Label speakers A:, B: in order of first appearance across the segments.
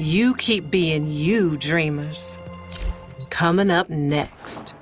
A: You keep being you, dreamers. Coming up next.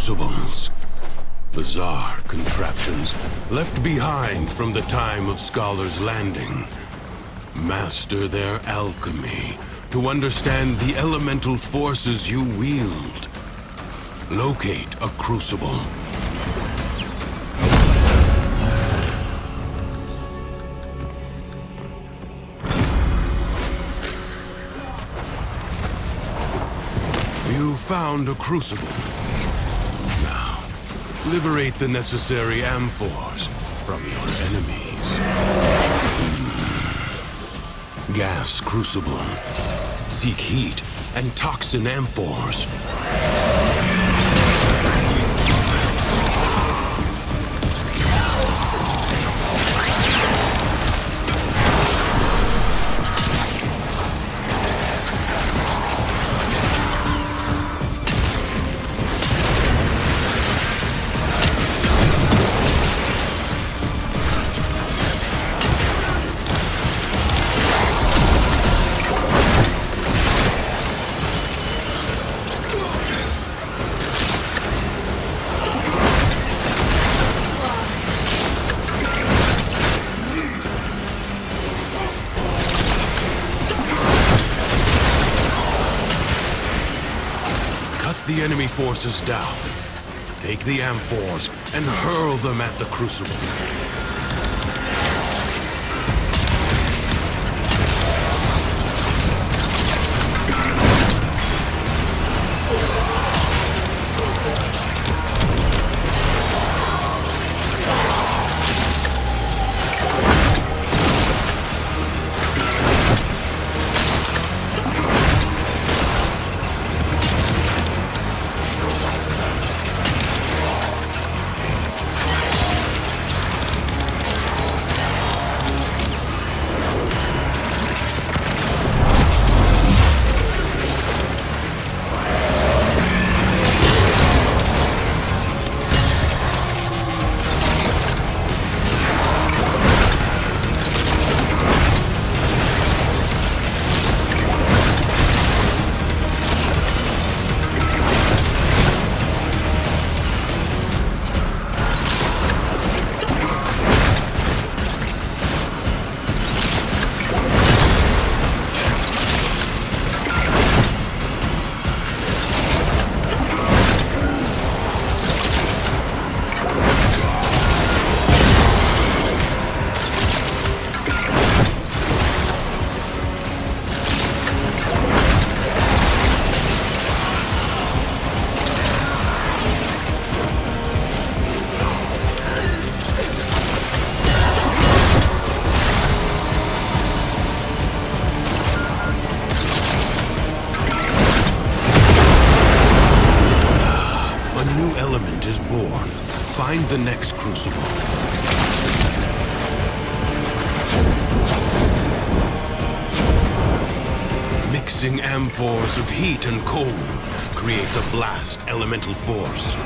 B: Crucibles. Bizarre contraptions left behind from the time of Scholar's Landing. Master their alchemy to understand the elemental forces you wield. Locate a crucible. You found a crucible. Now, liberate the necessary amphors from your enemies. Gas crucible. Seek heat and toxin amphors. The enemy forces down. Take the amphors and hurl them at the crucible. Is born. Find the next crucible. Mixing amphors of heat and cold creates a blast elemental force.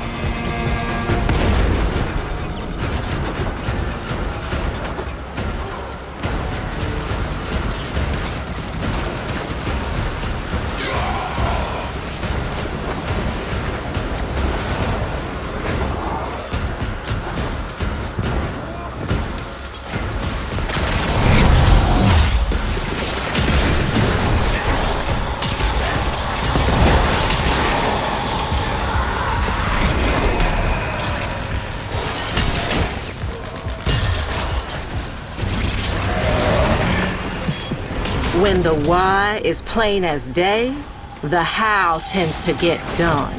A: When the why is plain as day, the how tends to get done.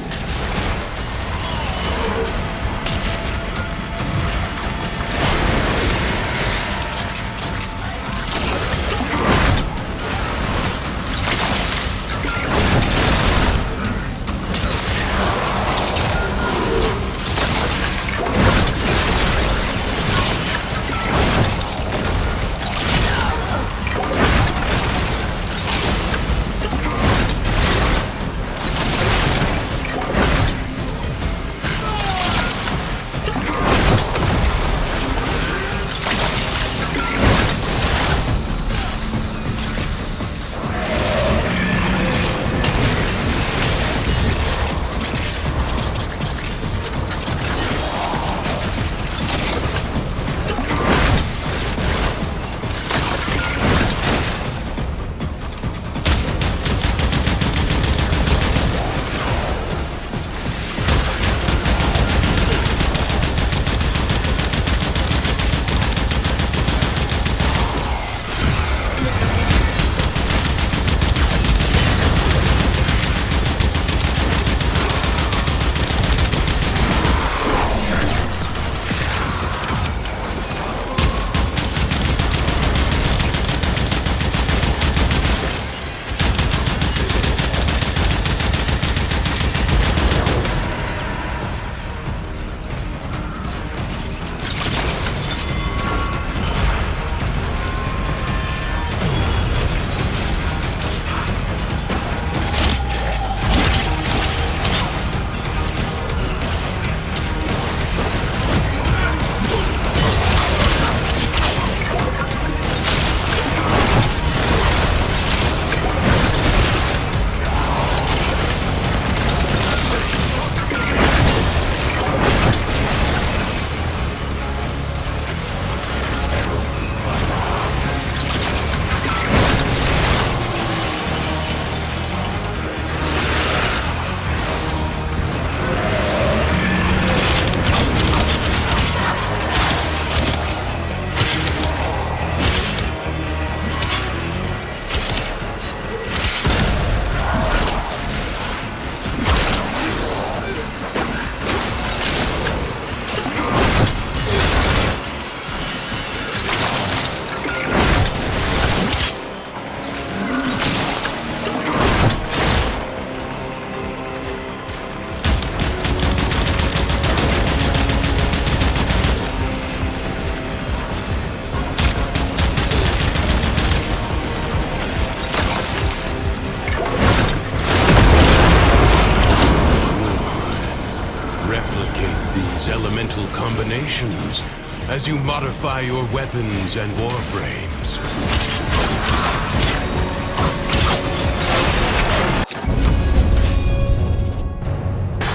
B: creations as you modify your weapons and warframes.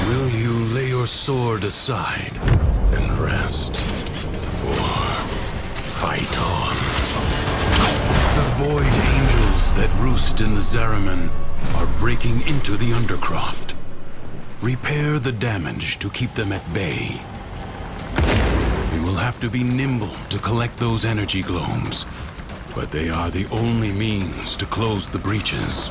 B: Will you lay your sword aside and rest? Or fight on? The Void Angels that roost in the Zariman are breaking into the Undercroft. Repair the damage to keep them at bay. You will have to be nimble to collect those energy glomes, but they are the only means to close the breaches.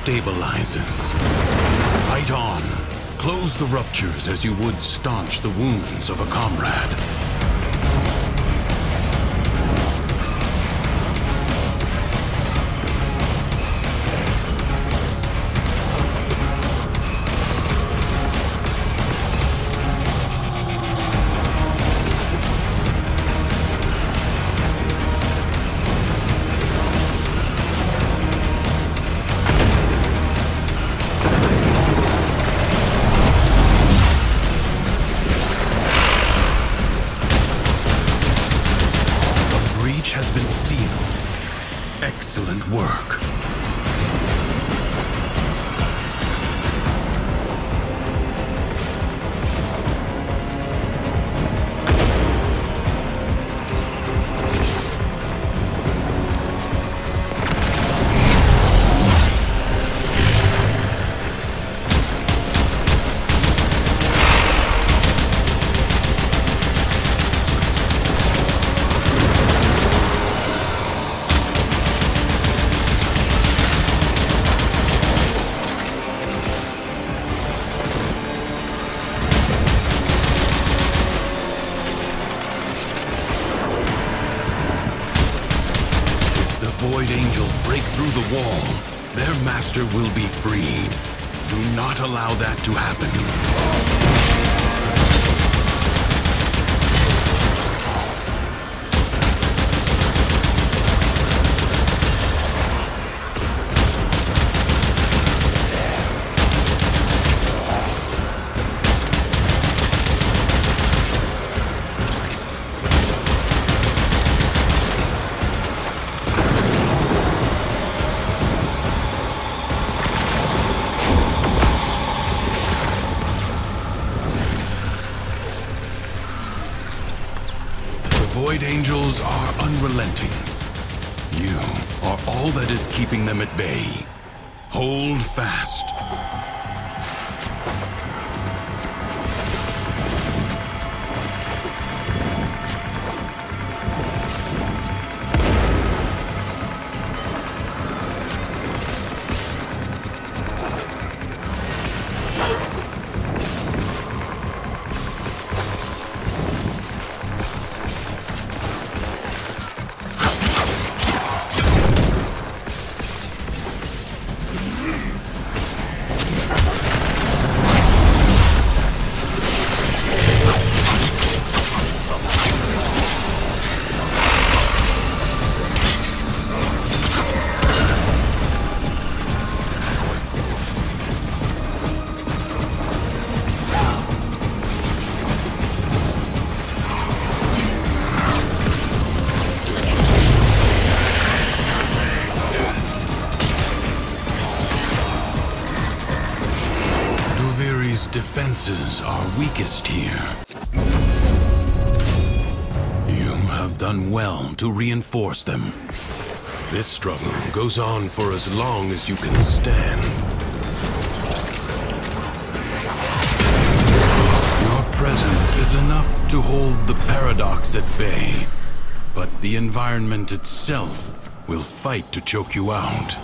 B: Stabilizes. Fight on. Close the ruptures as you would staunch the wounds of a comrade. Has been sealed. Excellent work. Void Angels break through the wall, their master will be freed. Do not allow that to happen. Void Angels are unrelenting. You are all that is keeping them at bay. Hold fast. defenses are weakest here. You have done well to reinforce them. This struggle goes on for as long as you can stand. Your presence is enough to hold the paradox at bay, but the environment itself will fight to choke you out.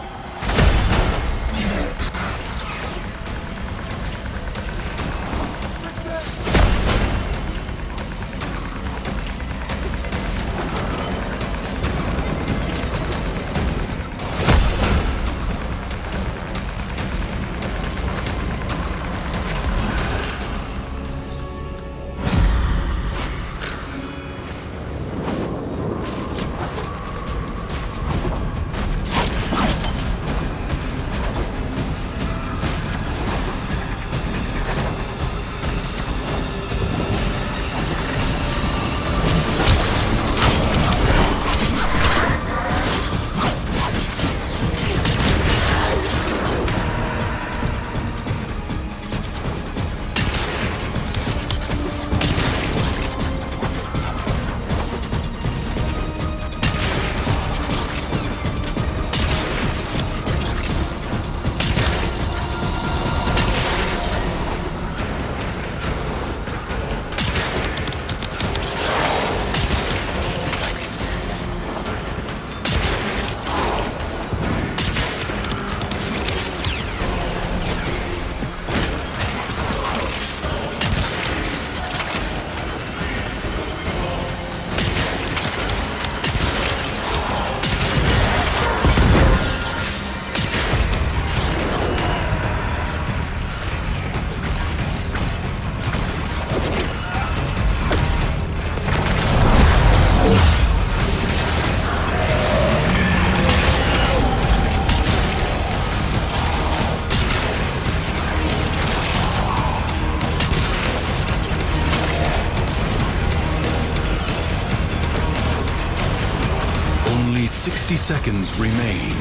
B: Only 60 seconds remain.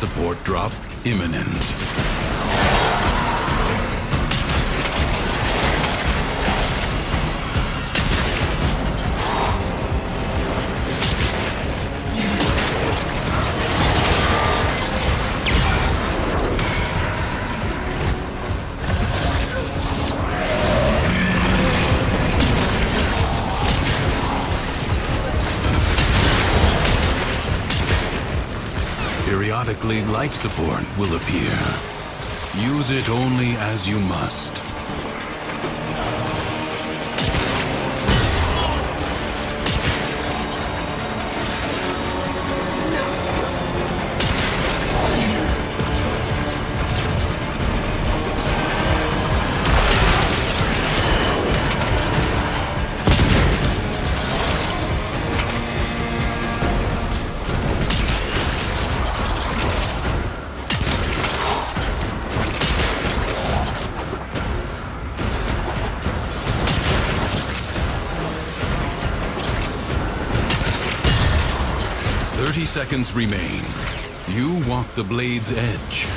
B: Support drop imminent. Periodically, life support will appear. Use it only as you must. Seconds remain. You walk the blade's edge.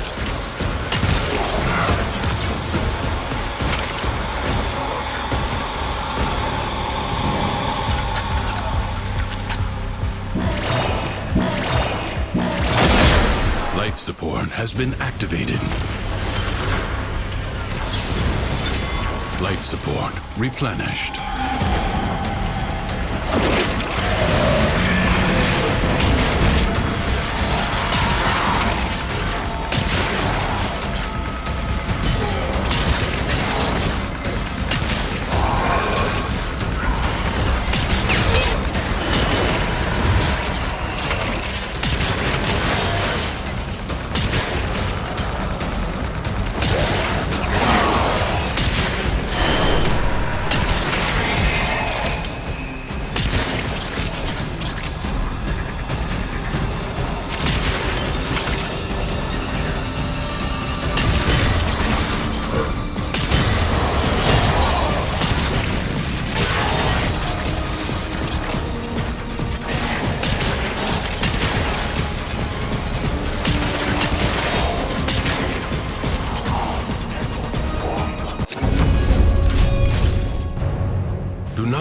B: Life support has been activated. Life support replenished.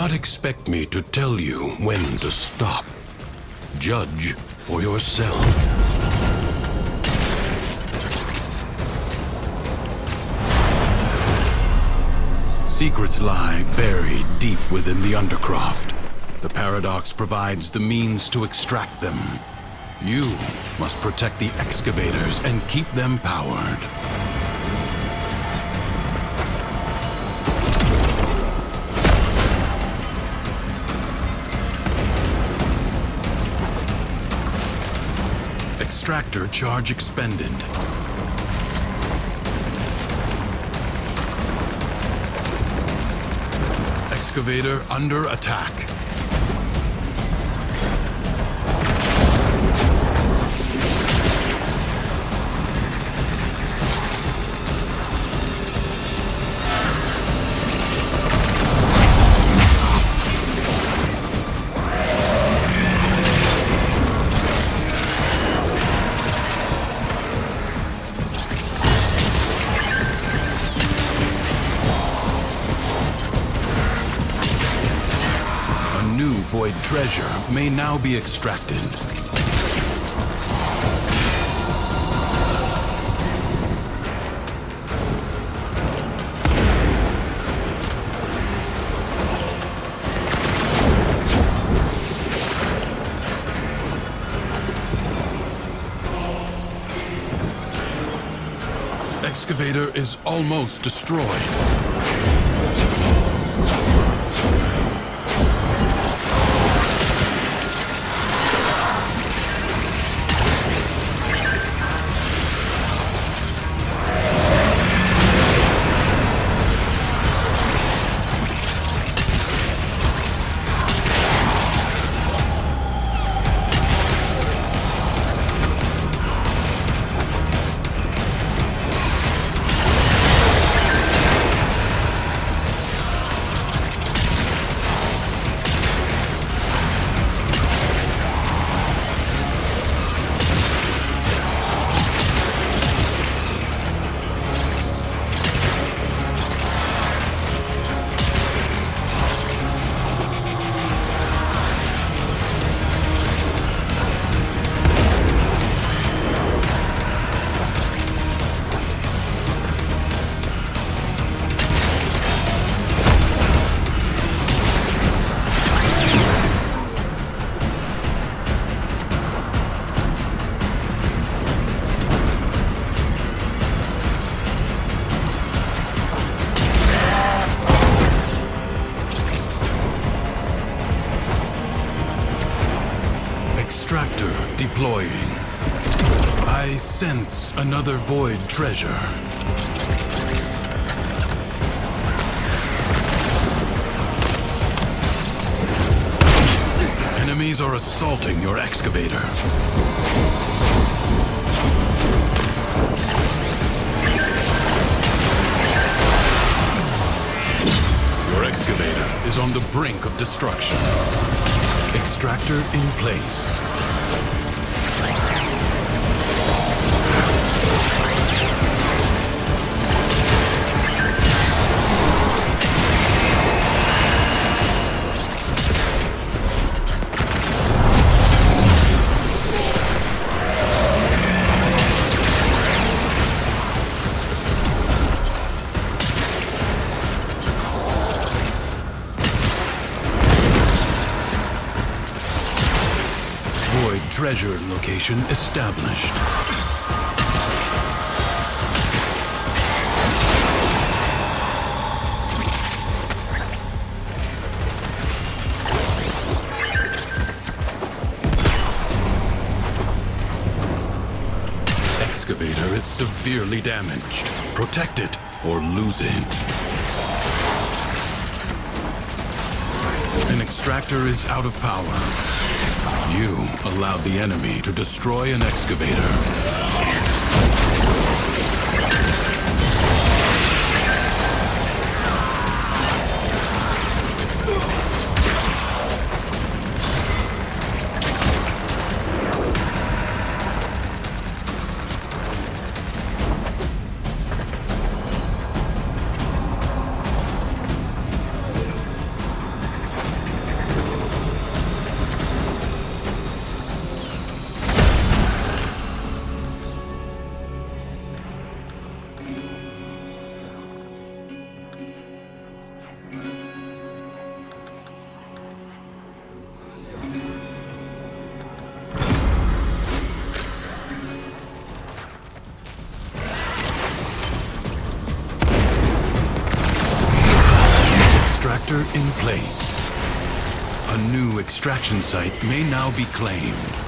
B: not expect me to tell you when to stop. Judge for yourself. Secrets lie buried deep within the Undercroft. The Paradox provides the means to extract them. You must protect the excavators and keep them powered. Extractor charge expended. Excavator under attack. Void treasure may now be extracted. Excavator is almost destroyed. Extractor deploying. I sense another void treasure. Enemies are assaulting your excavator. Your excavator is on the brink of destruction. Extractor in place. Treasure location established. Excavator is severely damaged. Protect it or lose it. An extractor is out of power. You allowed the enemy to destroy an excavator. in place. A new extraction site may now be claimed.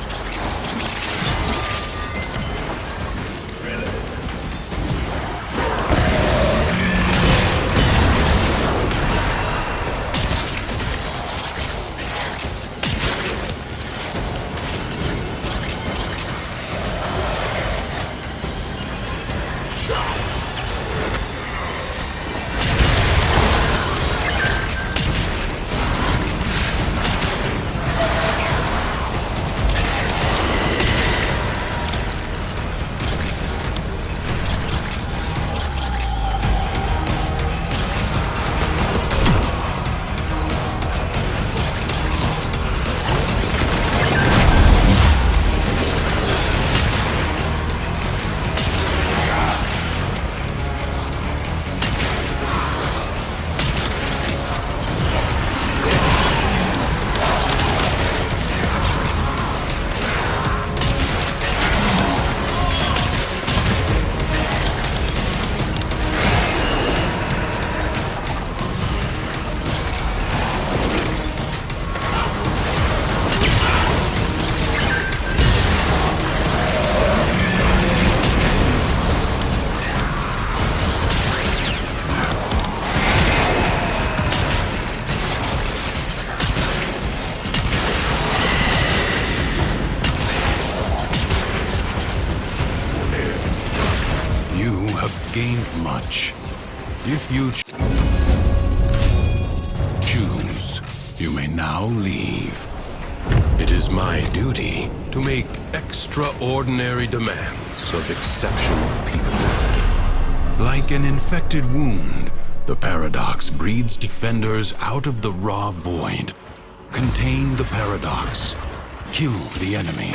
B: Gained much. If you choose, you may now leave. It is my duty to make extraordinary demands of exceptional people. Like an infected wound, the paradox breeds defenders out of the raw void. Contain the paradox. Kill the enemy.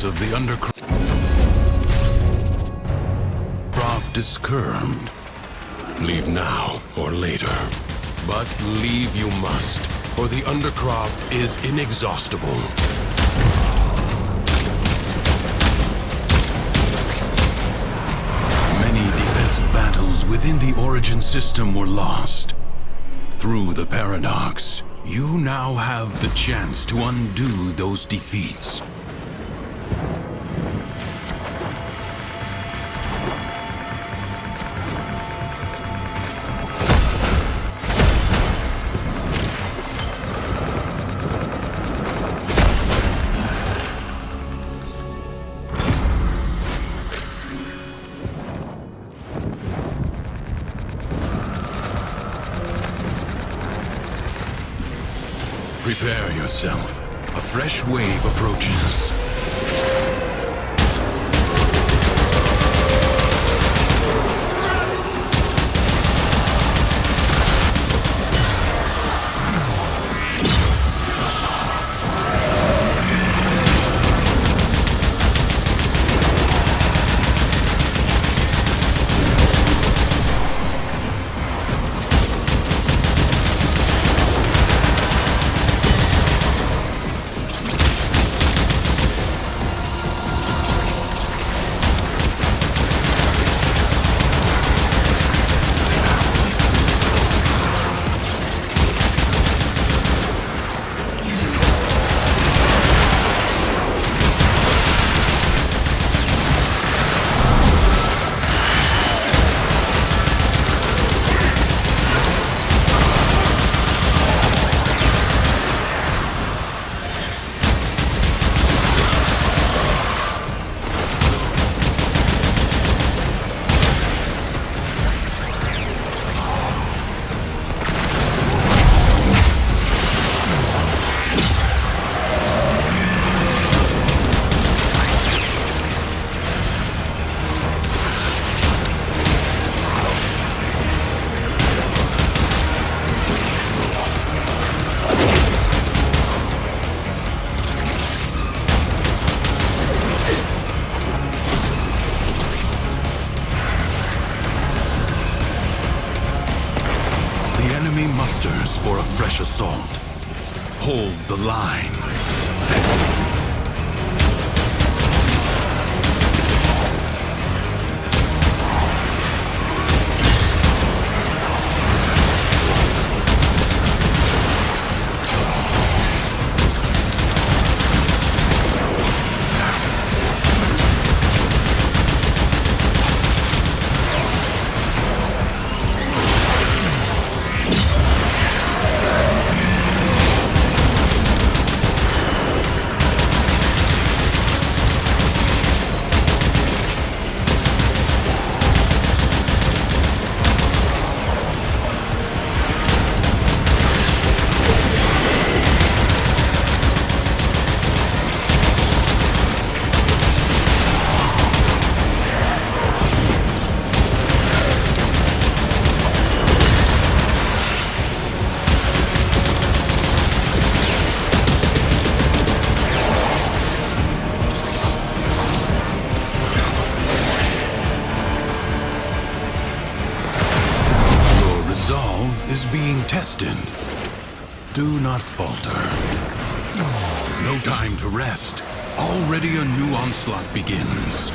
B: of the Undercroft is curbed. Leave now or later. But leave you must, for the Undercroft is inexhaustible. Many defensive battles within the Origin system were lost. Through the Paradox, you now have the chance to undo those defeats. Prepare yourself. A fresh wave approaches. Musters for a fresh assault. Hold the line. Is being tested. Do not falter. No time to rest. Already a new onslaught begins.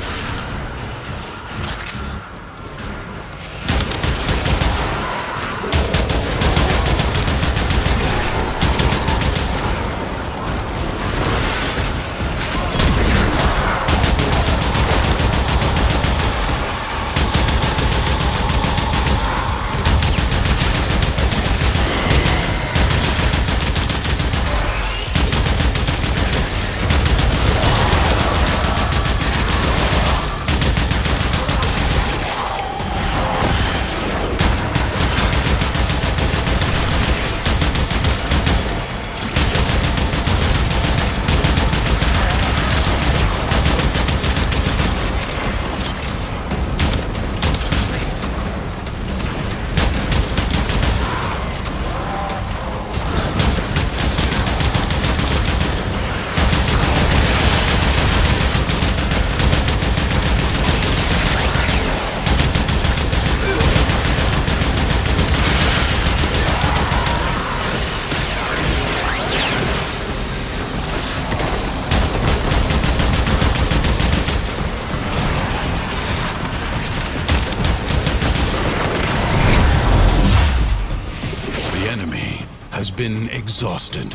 B: been exhausted.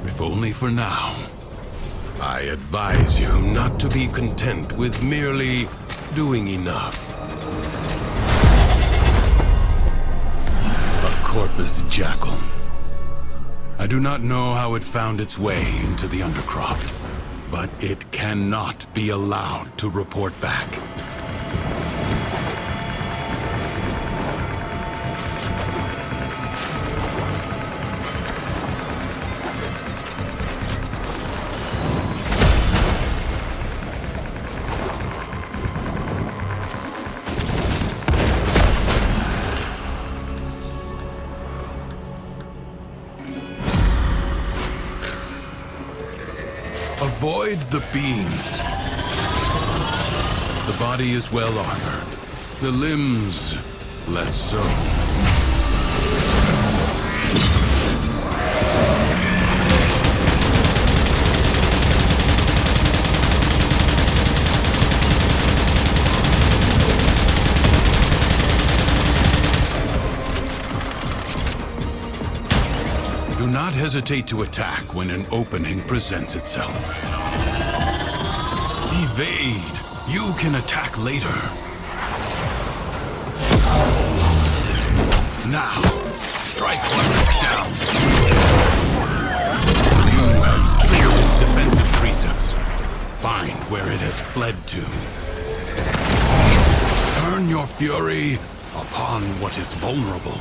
B: If only for now. I advise you not to be content with merely doing enough. A corpus jackal. I do not know how it found its way into the Undercroft, but it cannot be allowed to report back. Avoid the beams. The body is well armored. The limbs, less so. Do not hesitate to attack when an opening presents itself. Evade! You can attack later. Now, strike while it's down. You have triggered its defensive precepts. Find where it has fled to. Turn your fury upon what is vulnerable.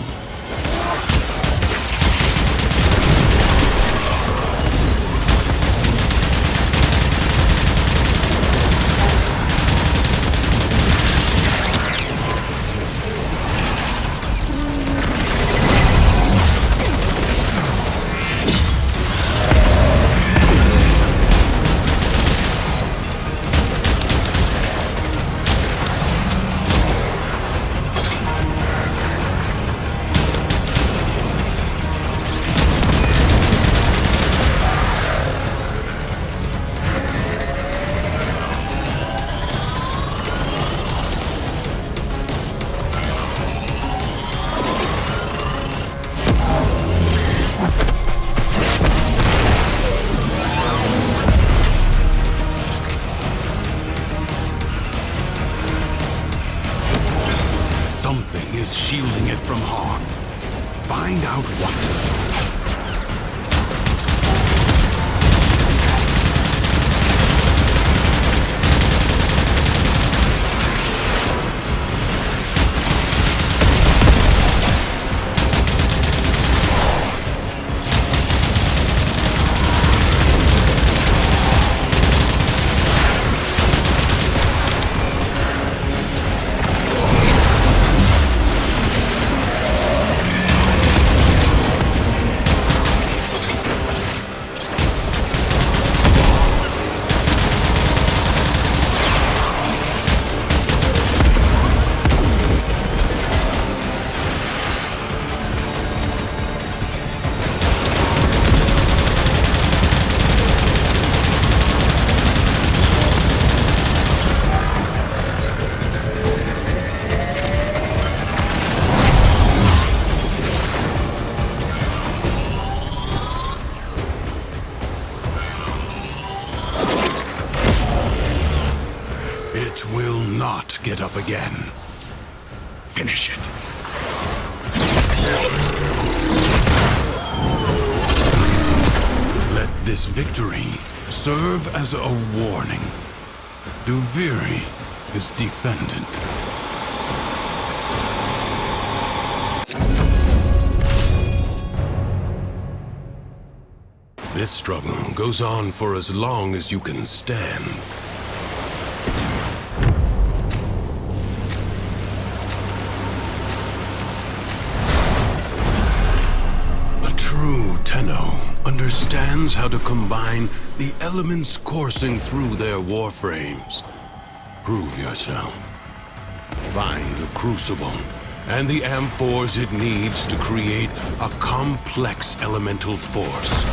B: Something is shielding it from harm. Find out what. It will not get up again. Finish it. Let this victory serve as a warning. Duviri is defended. This struggle goes on for as long as you can stand. True Tenno understands how to combine the elements coursing through their warframes. Prove yourself. Find the crucible and the amphors it needs to create a complex elemental force.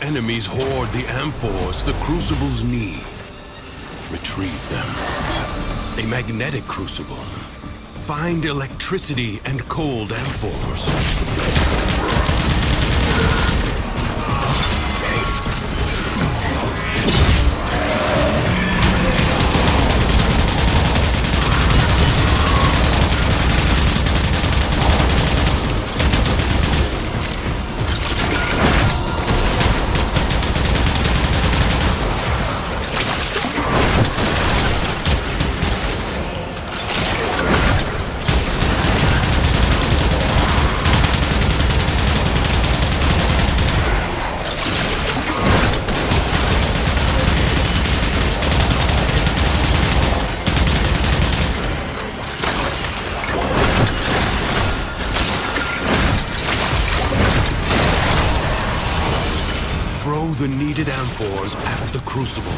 B: enemies hoard the amphors the crucibles need. Retrieve them. A magnetic crucible. Find electricity and cold amphors. Throw the needed amphors at the crucible.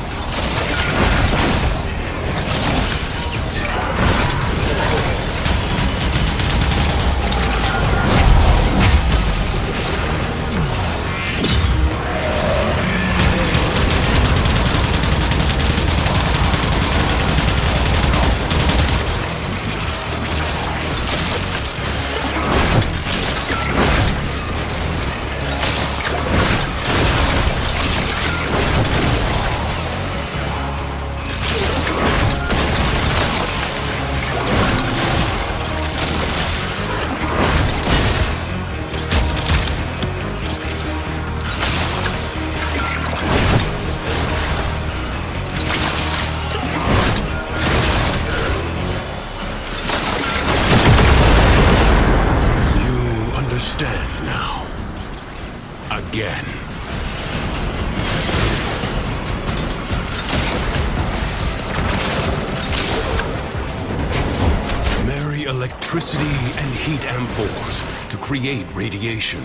B: Now. Again. Marry electricity and heat amphors to create radiation.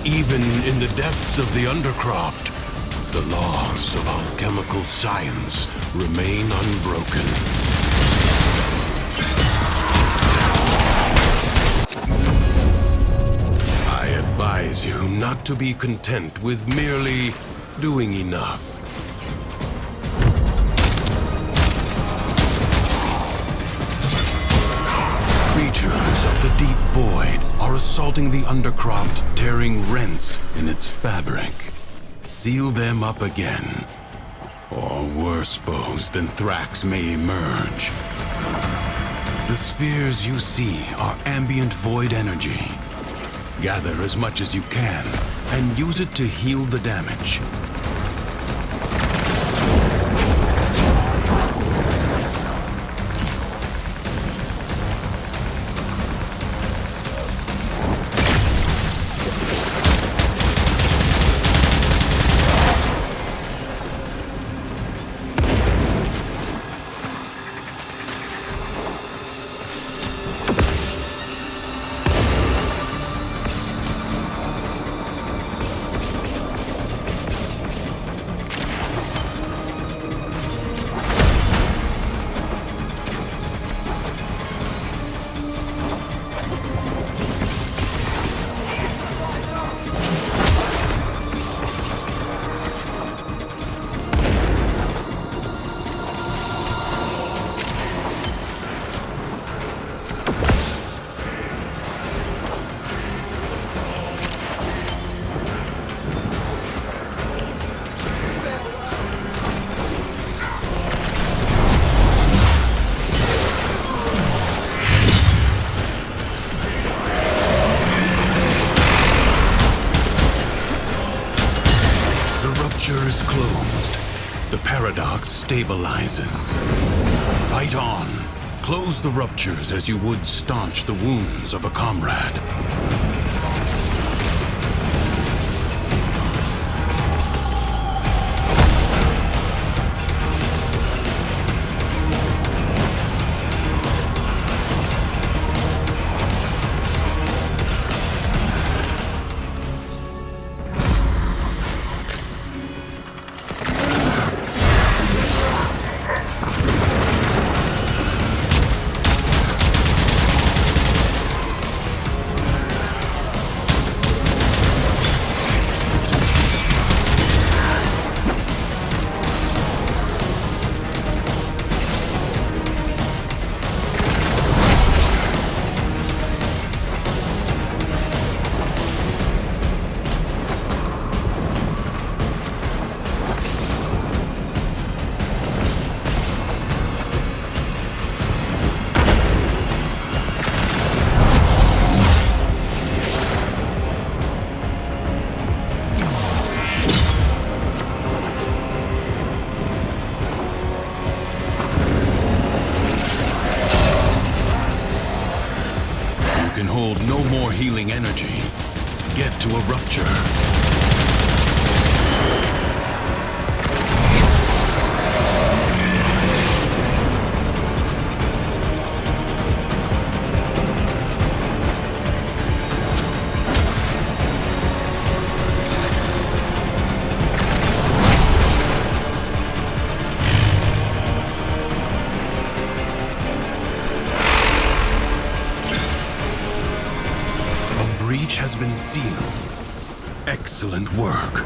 B: Even in the depths of the Undercroft, the laws of alchemical science remain unbroken. I advise you not to be content with merely doing enough. Creatures of the deep void are assaulting the Undercroft, tearing rents in its fabric. Seal them up again, or worse foes than Thrax may emerge. The spheres you see are ambient void energy. Gather as much as you can, and use it to heal the damage. barriers closed, the paradox stabilizes. Fight on. Close the ruptures as you would staunch the wounds of a comrade. Can hold no more healing energy. Get to a rupture. Breach has been sealed. Excellent work.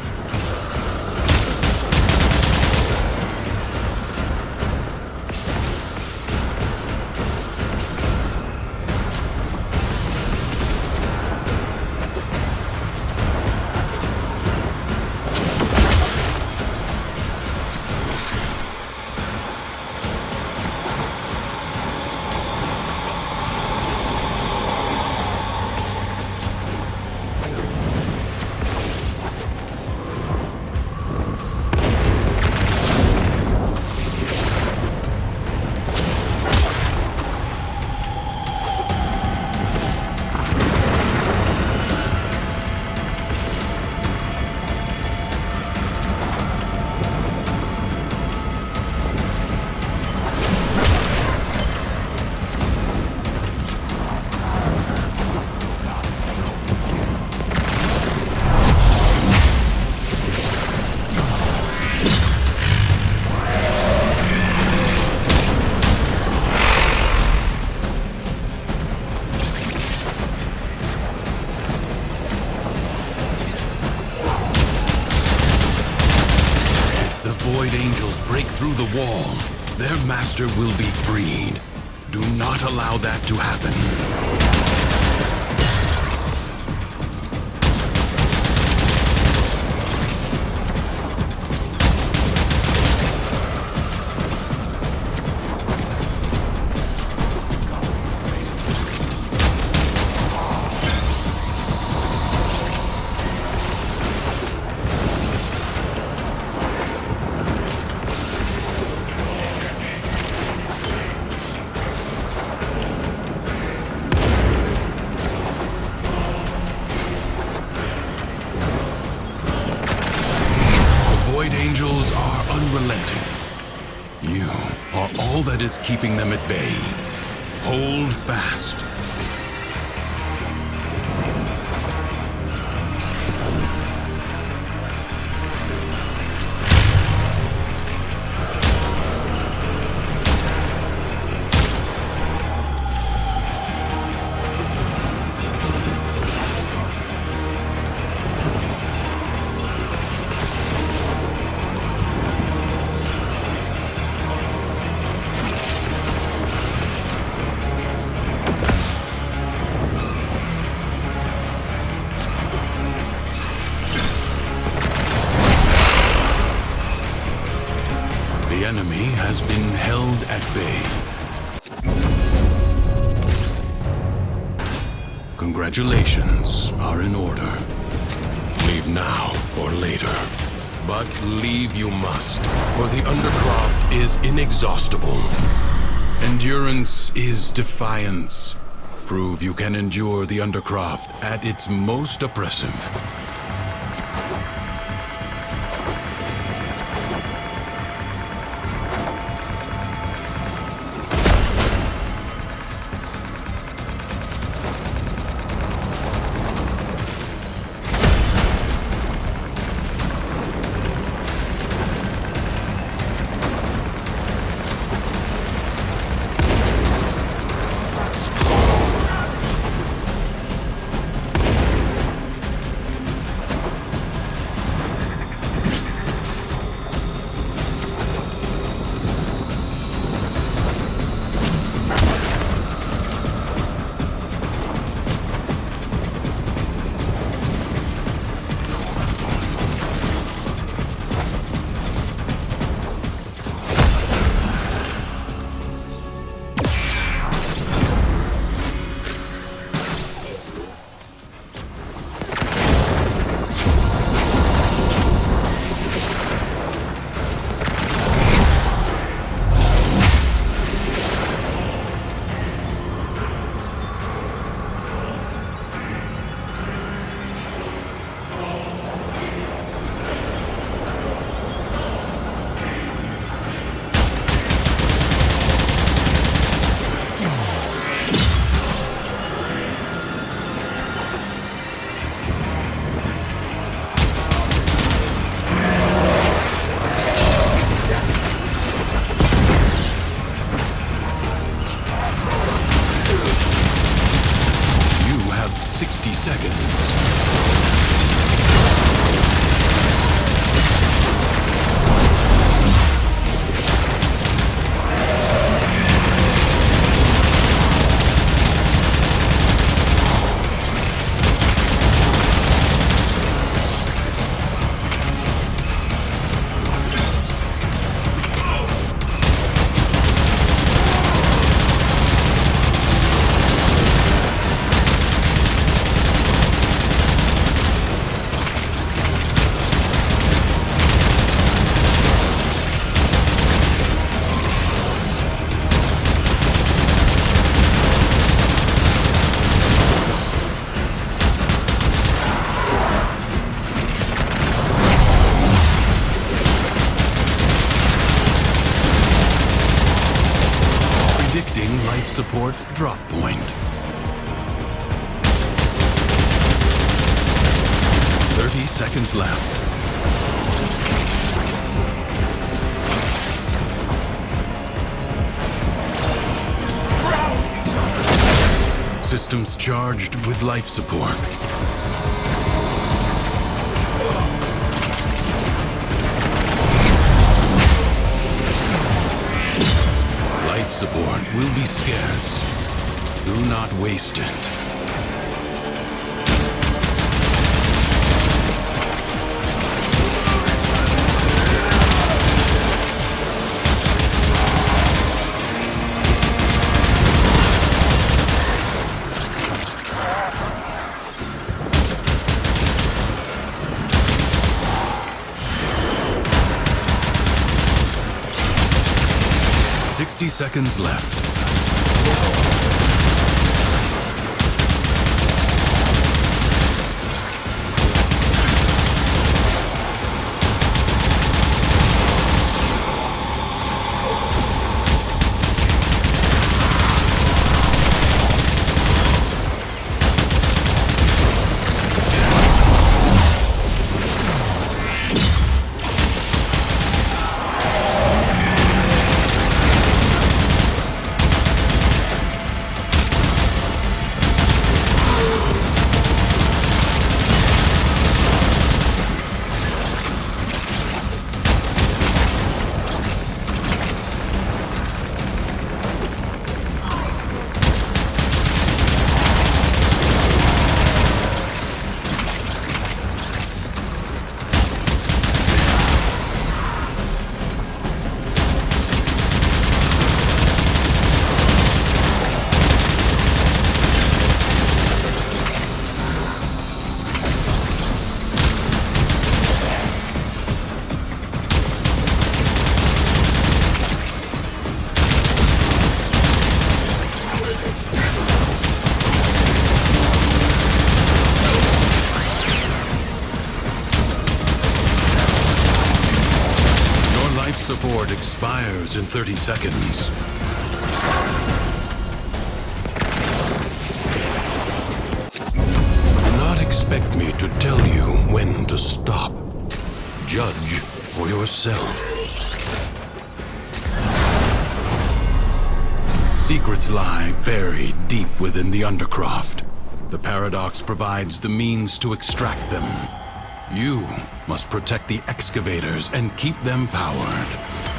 B: Void Angels break through the wall, their master will be freed. Do not allow that to happen. Angels are unrelenting. You are all that is keeping them at bay. Hold fast. The enemy has been held at bay. Congratulations are in order. Leave now or later. But leave you must, for the Undercroft is inexhaustible. Endurance is defiance. Prove you can endure the Undercroft at its most oppressive. Life support drop point. 30 seconds left. Systems charged with life support. Life support will be scarce. Do not waste it. Seconds left. reward expires in 30 seconds. Do not expect me to tell you when to stop. Judge for yourself. Secrets lie buried deep within the Undercroft. The Paradox provides the means to extract them. You must protect the excavators and keep them powered.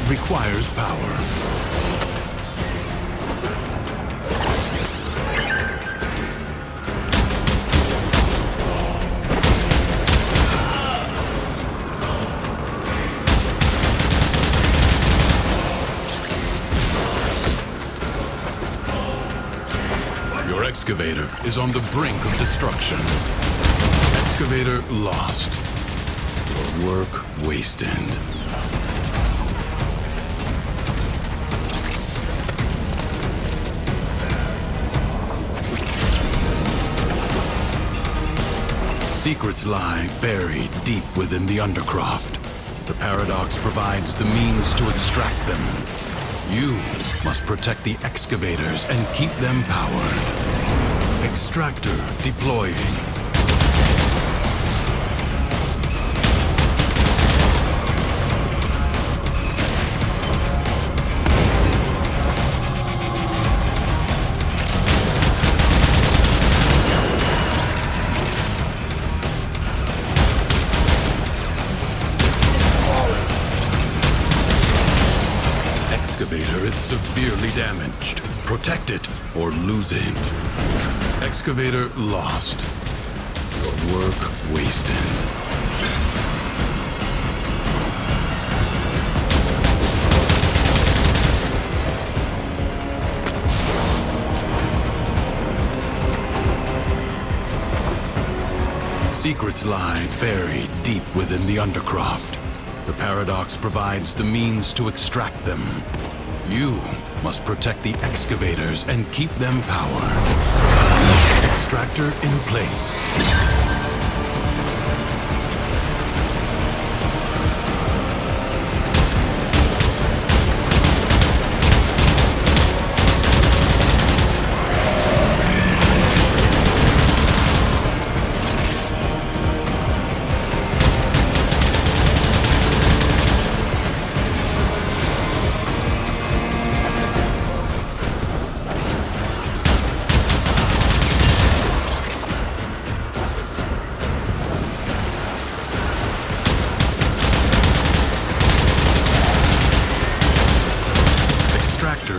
B: Requires power. Your excavator is on the brink of destruction. Excavator lost. Your work wasted. Secrets lie buried deep within the Undercroft. The Paradox provides the means to extract them. You must protect the excavators and keep them powered. Extractor deploying. Excavator is severely damaged. Protect it or lose it. Excavator lost. Your work wasted. Secrets lie buried deep within the Undercroft. The Paradox provides the means to extract them. You must protect the excavators and keep them powered. Extractor in place.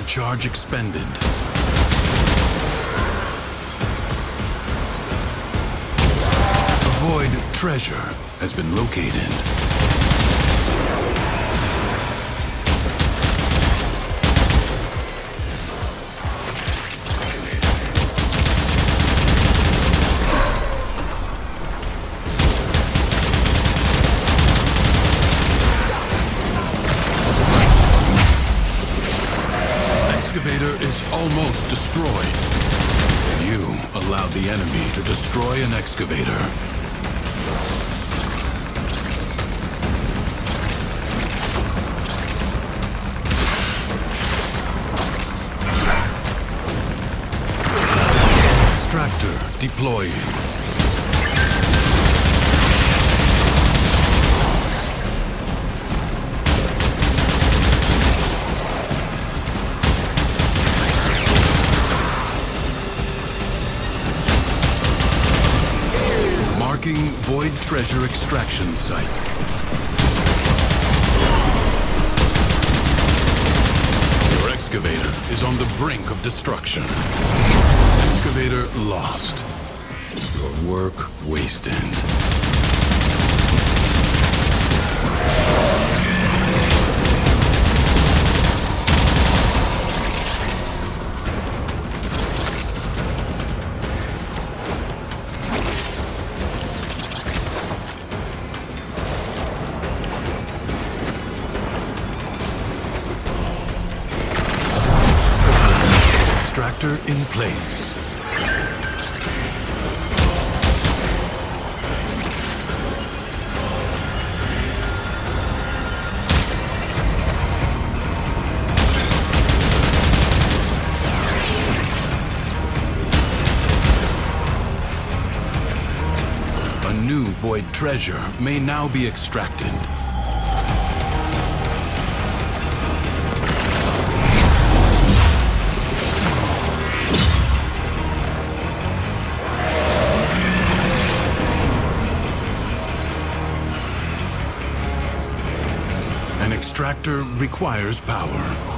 B: Charge expended. A void treasure has been located. Excavator is almost destroyed. You allowed the enemy to destroy an excavator. Extractor deploying. Marking Void Treasure Extraction Site. Your excavator is on the brink of destruction. Excavator lost. Your work wasted. Extractor in place. A new void treasure may now be extracted. An extractor requires power.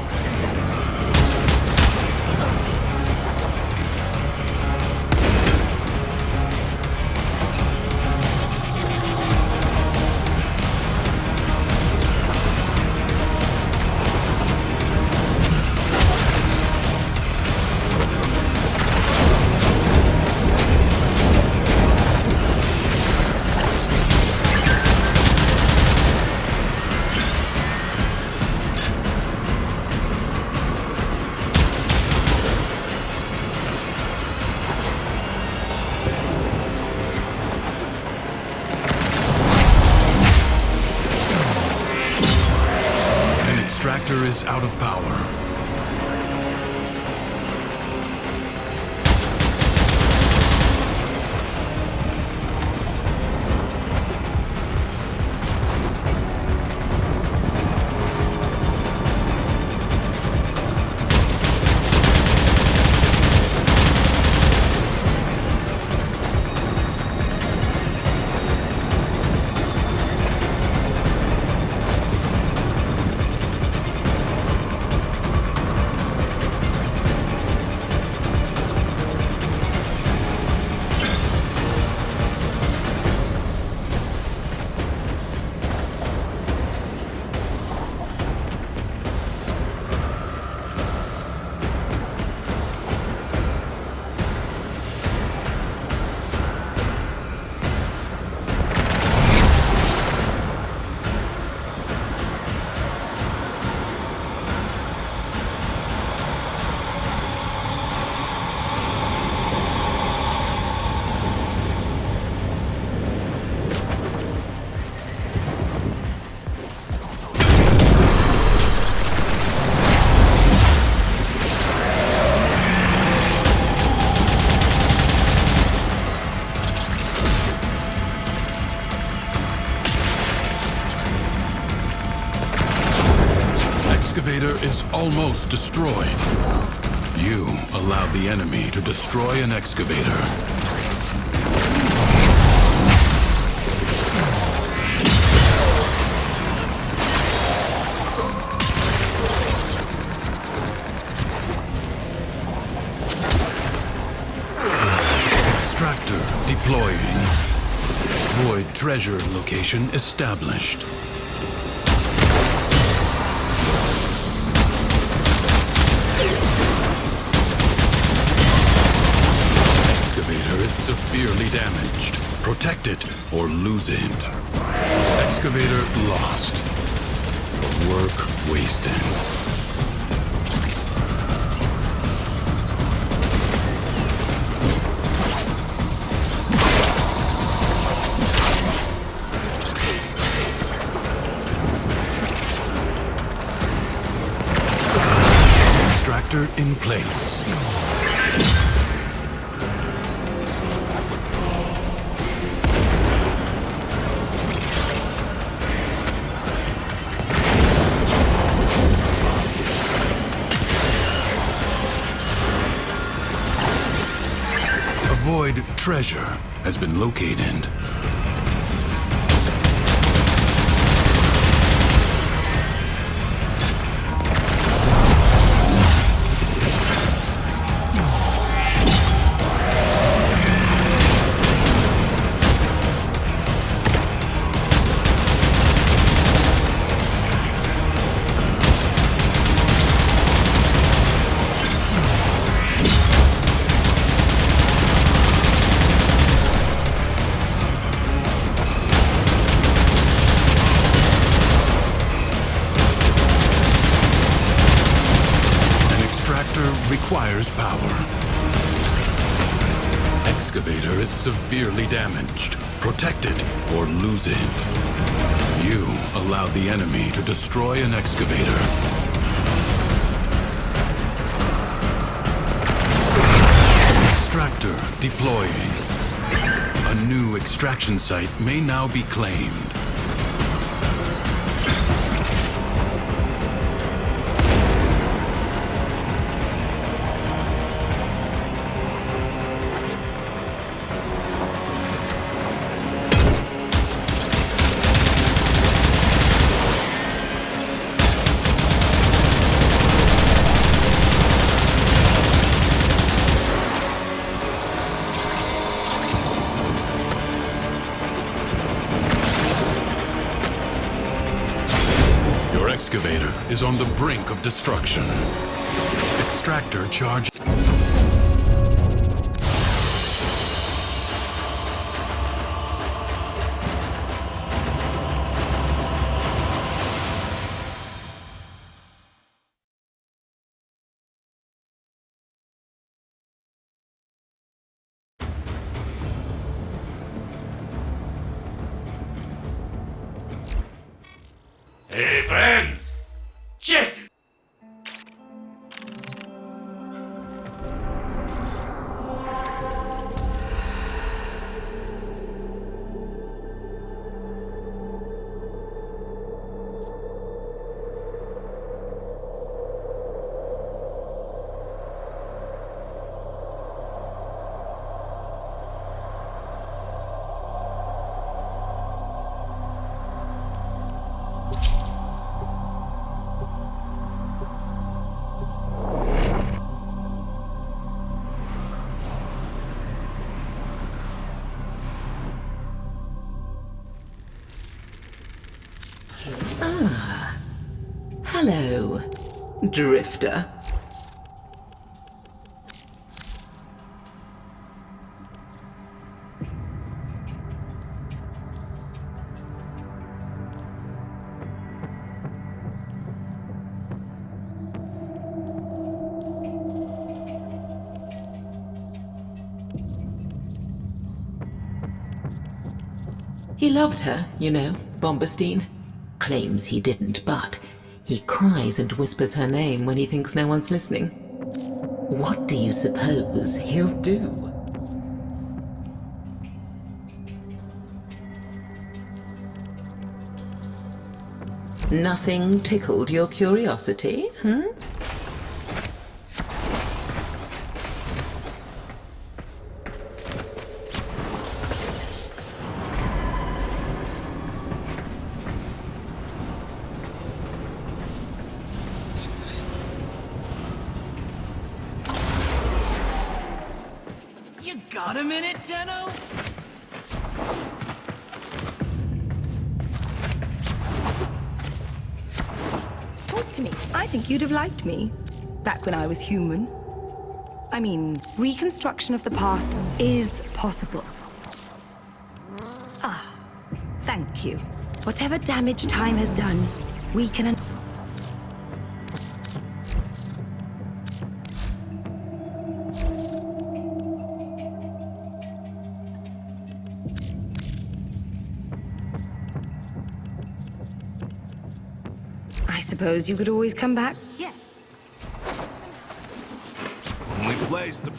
B: Extractor is out of power. Excavator is almost destroyed. You allowed the enemy to destroy an excavator. Extractor deploying. Void treasure location established. Severely damaged. Protect it or lose it. Excavator lost. Your work wasted. Extractor in place. Void treasure has been located. Requires power. Excavator is severely damaged. Protect it or lose it. You allowed the enemy to destroy an excavator. Extractor deploying. A new extraction site may now be claimed. Excavator is on the brink of destruction. Extractor charge.
C: Hey friends! Check!
A: Hello, Drifter. He loved her, you know, Bomberstein. Claims he didn't, but he cries and whispers her name when he thinks no one's listening. What do you suppose he'll do? Nothing tickled your curiosity, hmm?
D: You got a minute, Tenno?
E: Talk to me. I think you'd have liked me. Back when I was human. I mean, reconstruction of the past is possible. Ah, thank you. Whatever damage time has done, we can... I suppose you could always come back? Yes.
C: Only place to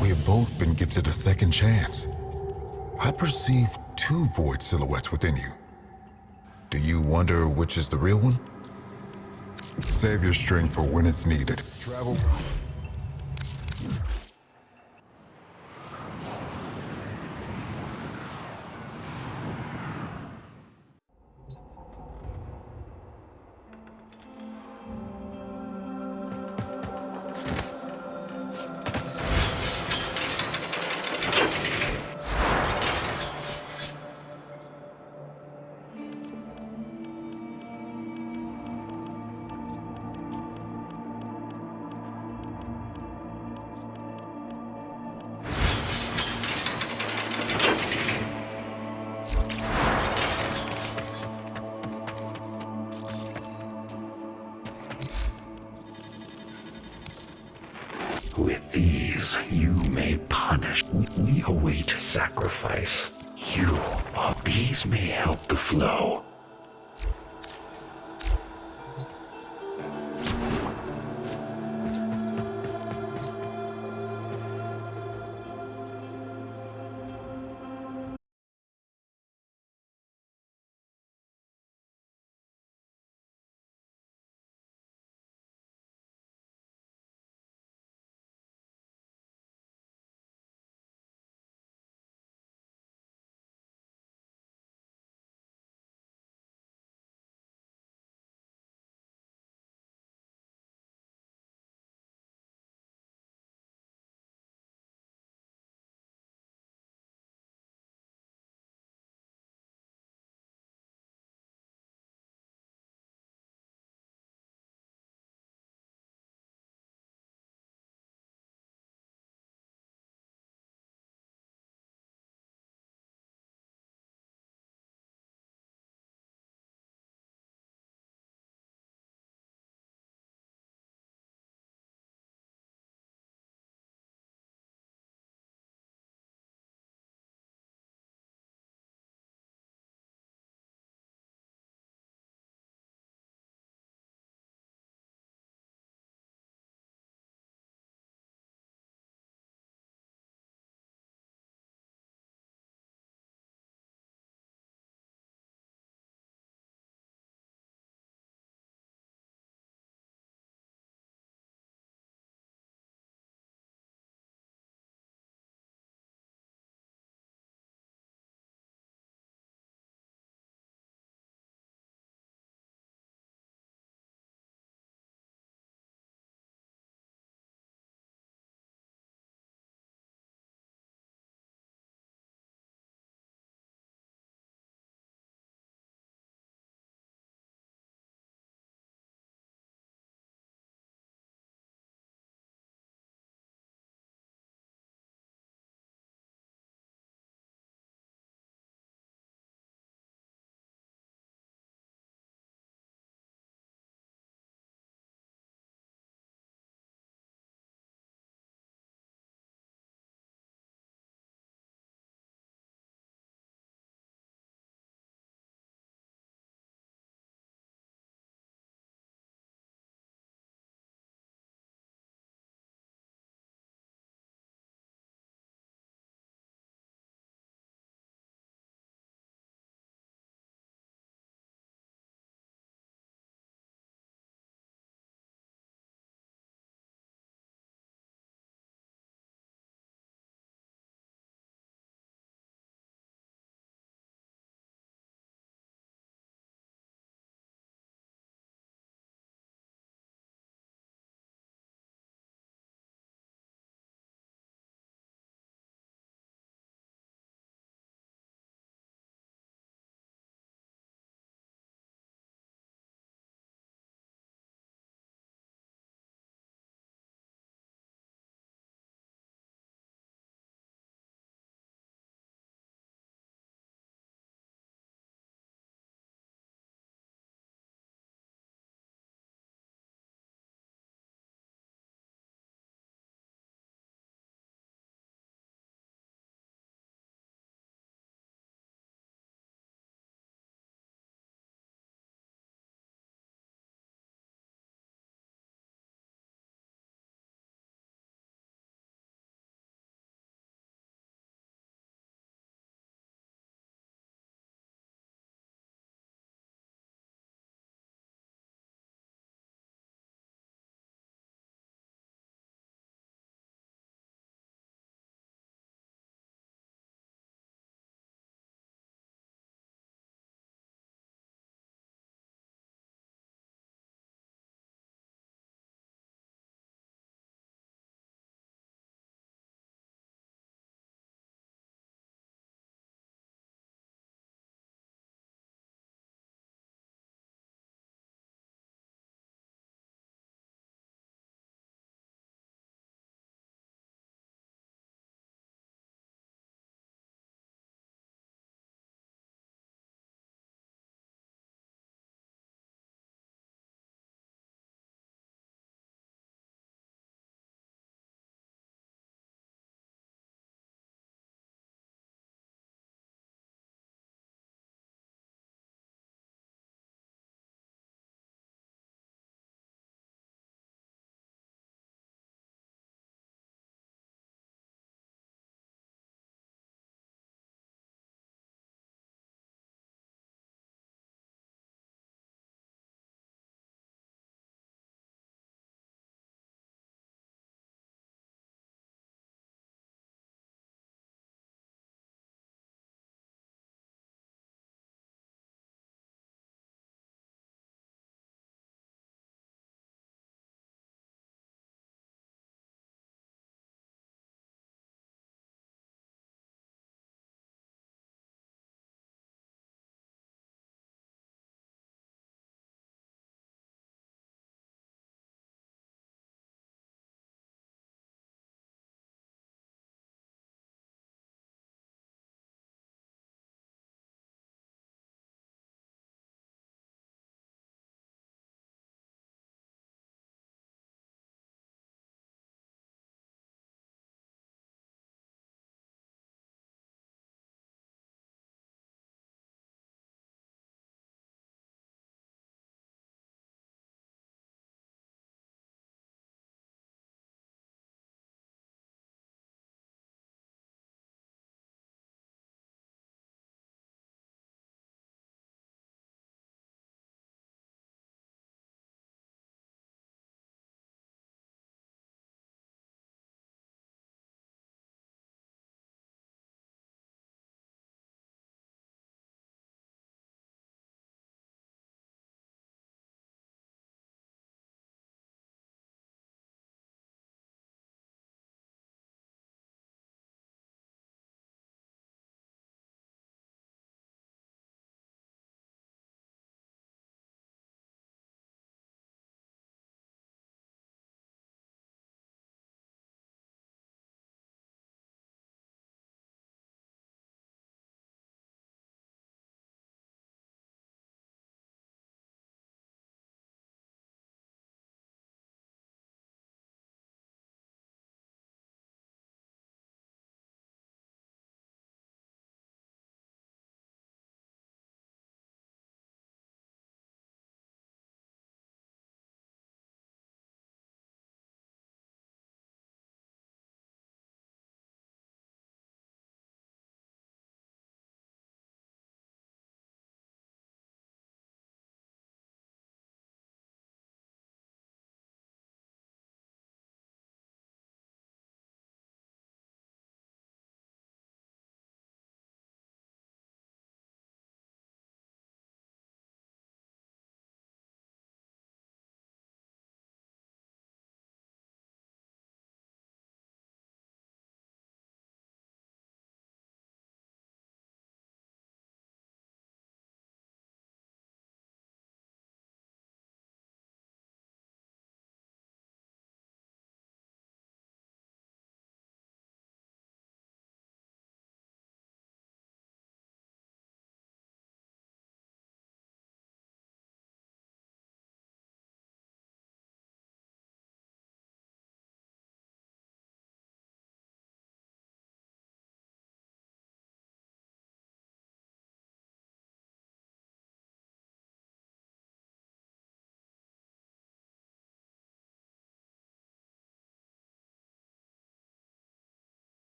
F: We have both been gifted a second chance. I perceive two void silhouettes within you. Do you wonder which is the real one? Save your strength for when it's needed. Travel.
G: With these, you may punish. We await sacrifice. These may help the flow.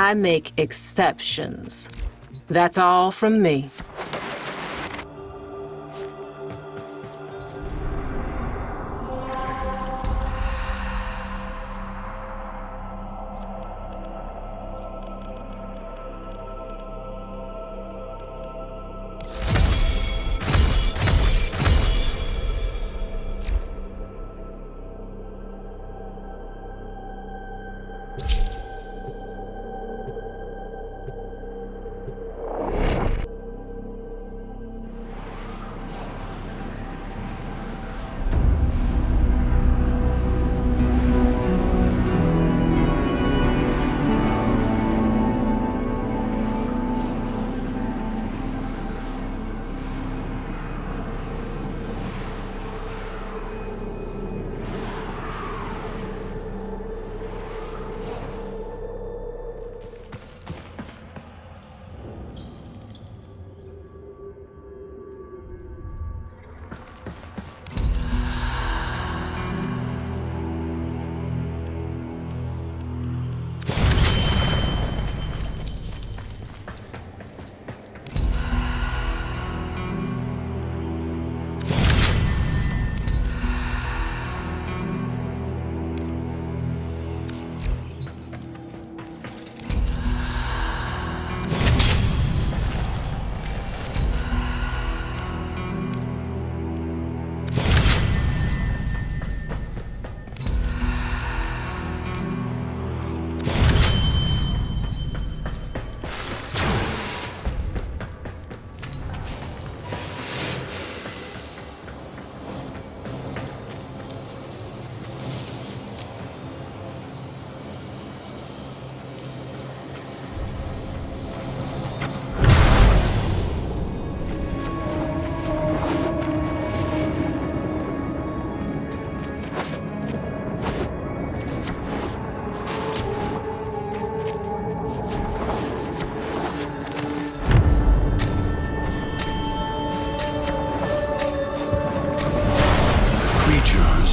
H: I make exceptions. That's all from me.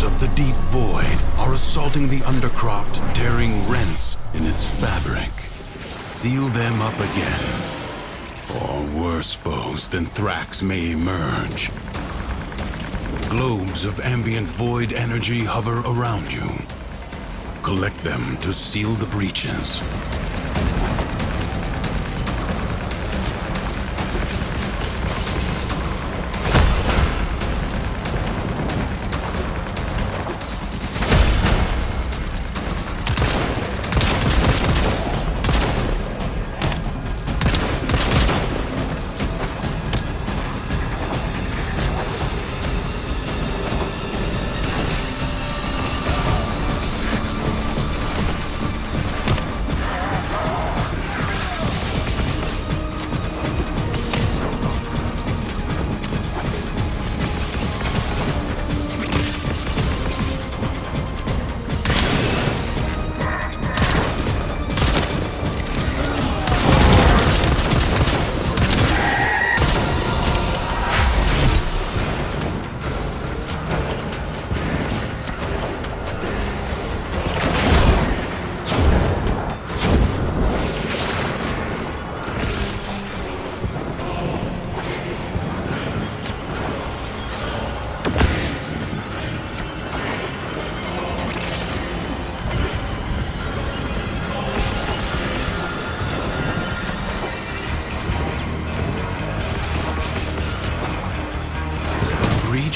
B: Of the deep void are assaulting the Undercroft, tearing rents in its fabric. Seal them up again, or worse foes than Thrax may emerge. Globes of ambient void energy hover around you. Collect them to seal the breaches.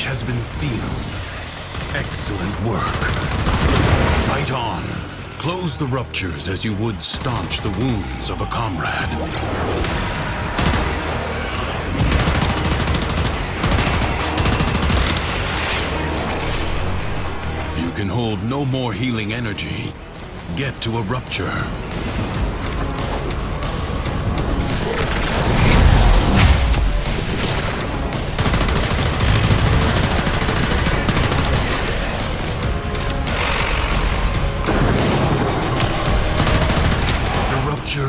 B: Has been sealed. Excellent work. Fight on. Close the ruptures as you would staunch the wounds of a comrade. You can hold no more healing energy. Get to a rupture.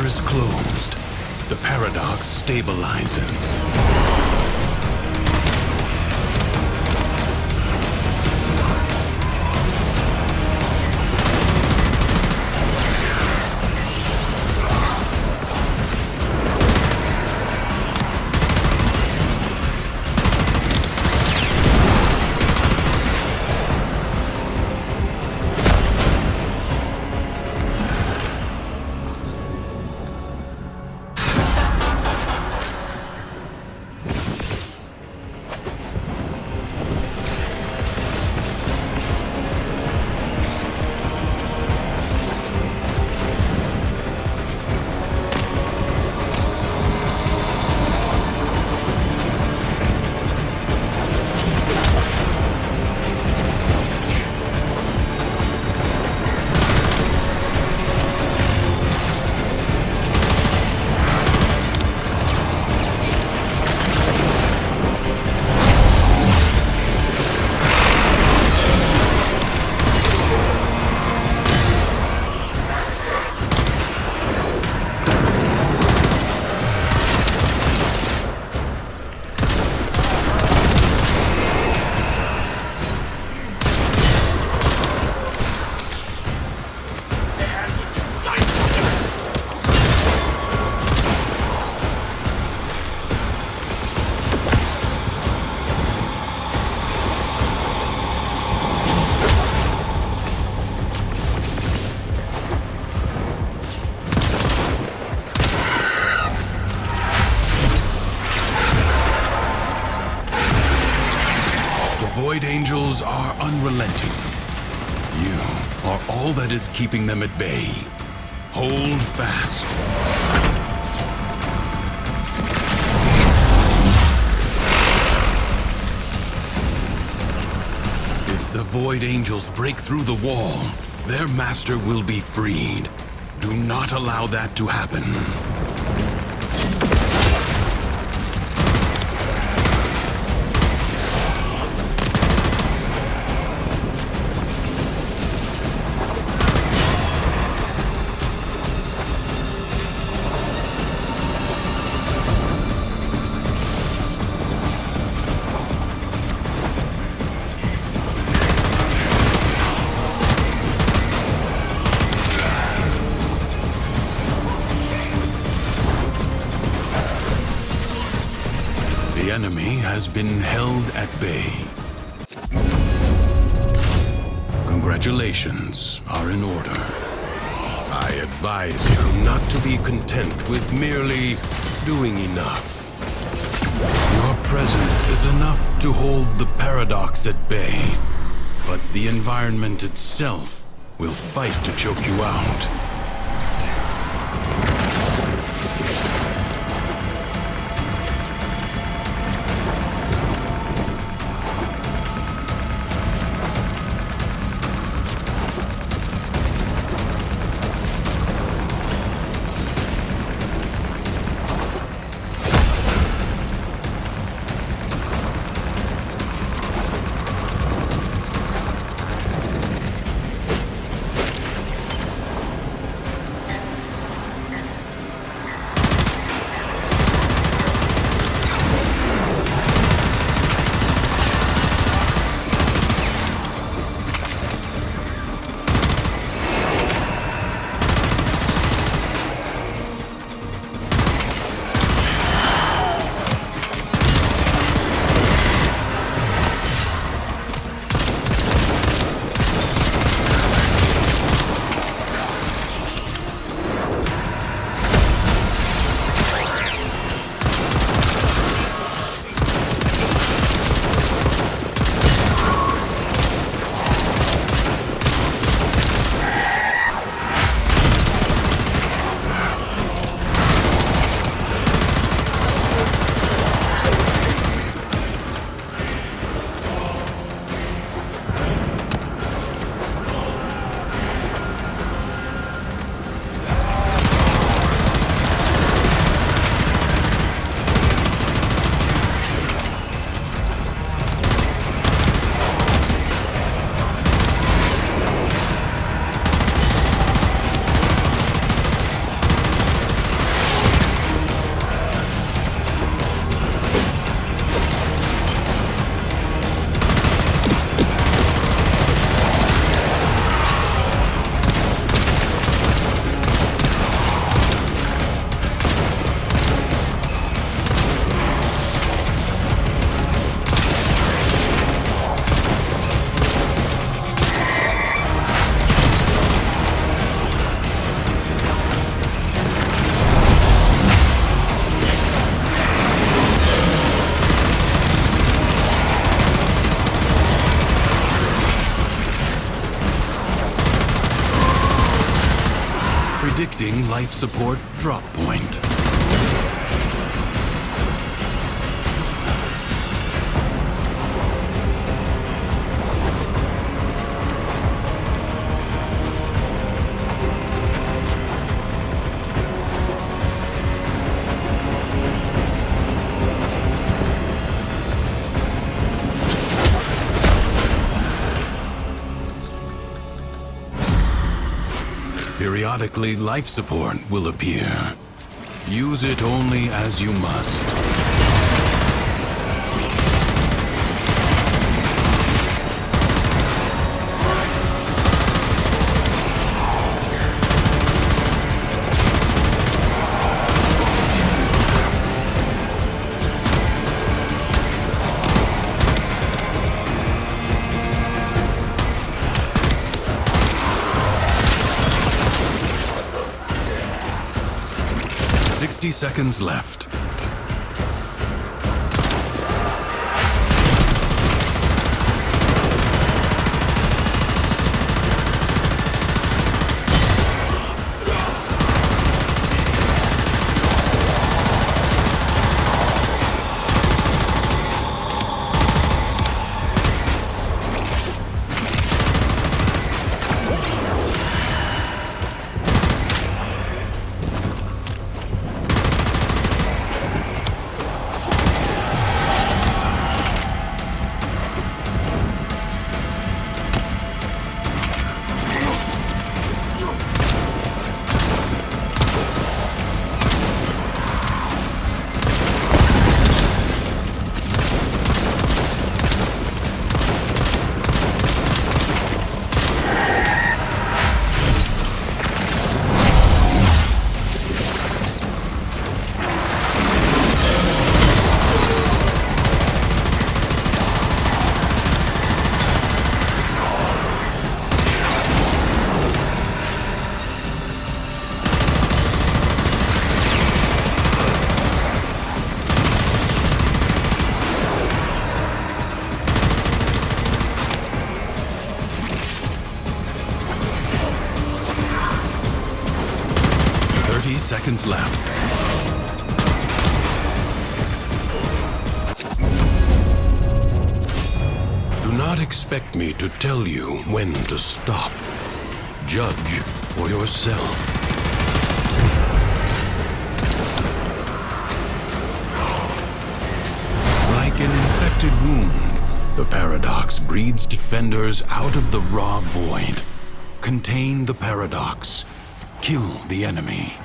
B: Is closed. The paradox stabilizes. Void Angels are unrelenting. You are all that is keeping them at bay. Hold fast. If the Void Angels break through the wall, their master will be freed. Do not allow that to happen. The enemy has been held at bay. Congratulations are in order. I advise you not to be content with merely doing enough. Your presence is enough to hold the paradox at bay, but the environment itself will fight to choke you out. Predicting life support drop point. Periodically, life support will appear. Use it only as you must. Seconds left. seconds left. Do not expect me to tell you when to stop. Judge for yourself. Like an infected wound, the paradox breeds defenders out of the raw void. Contain the paradox. Kill the enemy.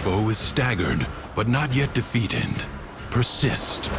B: foe is staggered, but not yet defeated. Persist.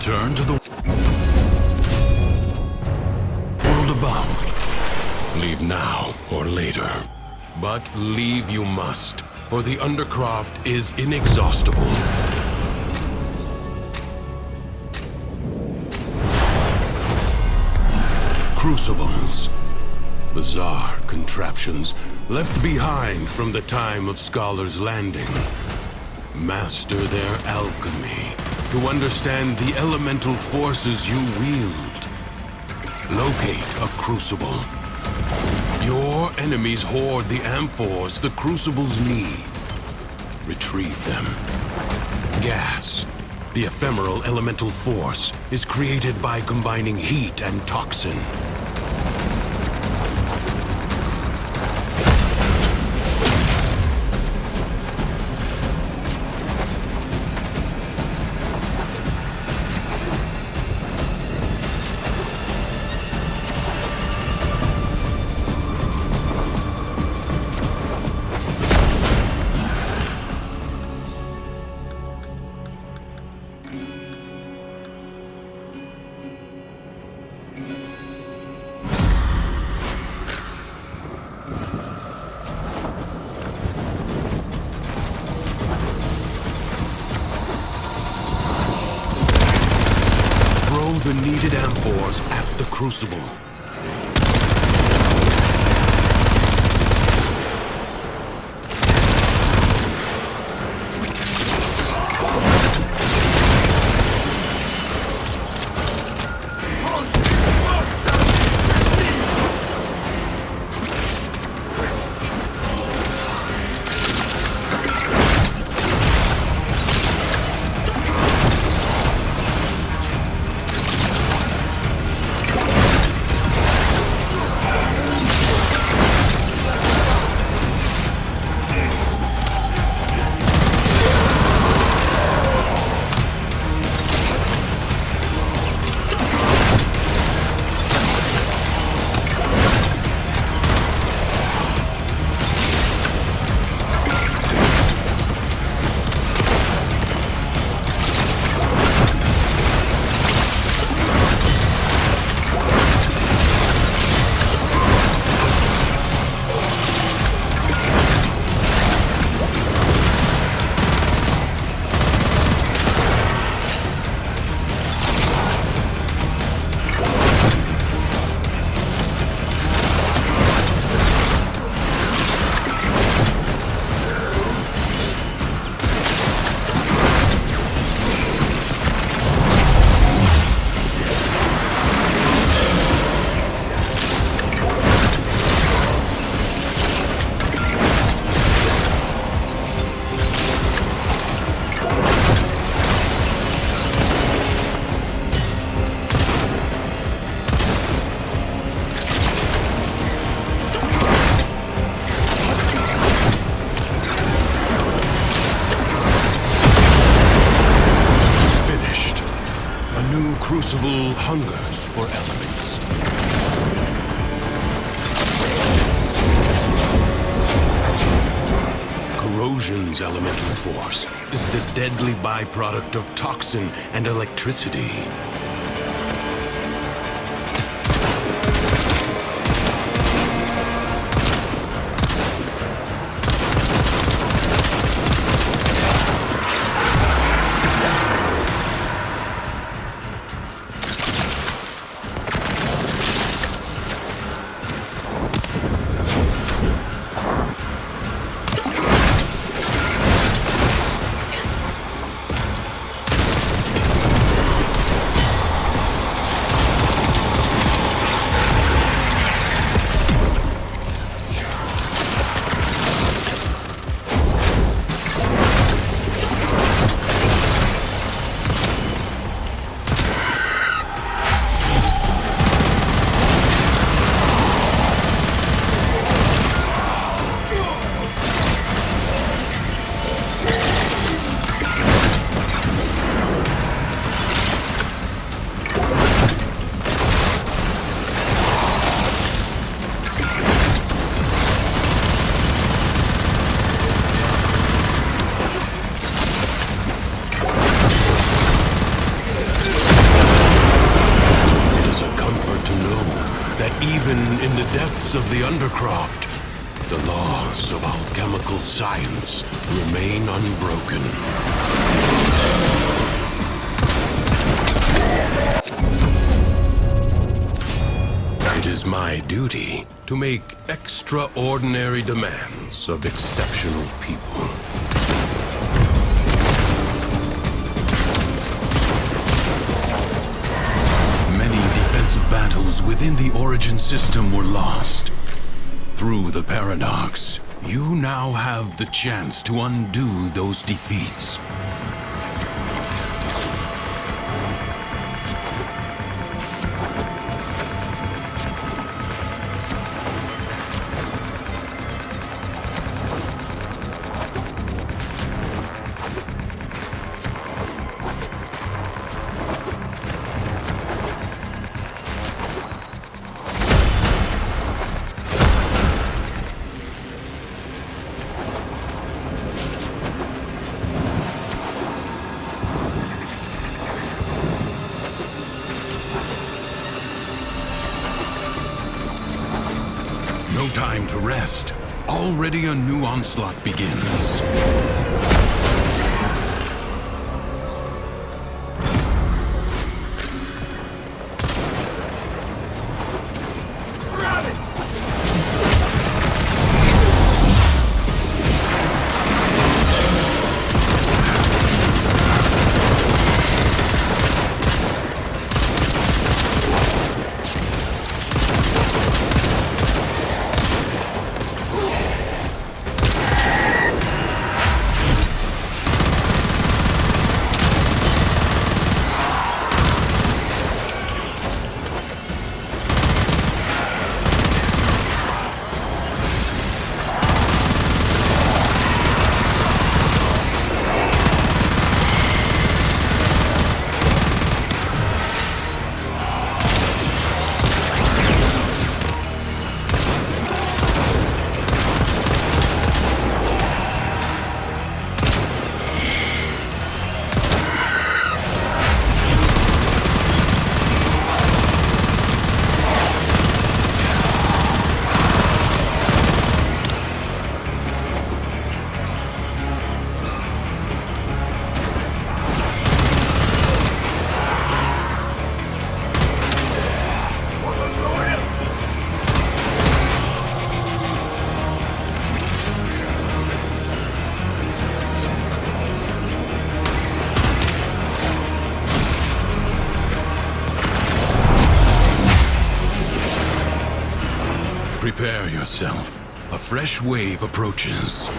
B: Return to the world above. Leave now or later. But leave you must, for the Undercroft is inexhaustible. Crucibles. Bizarre contraptions left behind from the time of Scholar's Landing. Master their alchemy to understand the elemental forces you wield. Locate a crucible. Your enemies hoard the amphors the crucibles need. Retrieve them. Gas, the ephemeral elemental force, is created by combining heat and toxin. The needed amphors at the crucible. Crucible hungers for elements. Corrosion's elemental force is the deadly byproduct of toxin and electricity. Even in the depths of the Undercroft, the laws of alchemical science remain unbroken. It is my duty to make extraordinary demands of exceptional people. Many defensive battles within the Origin system were lost. Through the paradox, you now have the chance to undo those defeats. No time to rest. Already a new onslaught begins. Prepare yourself. A fresh wave approaches.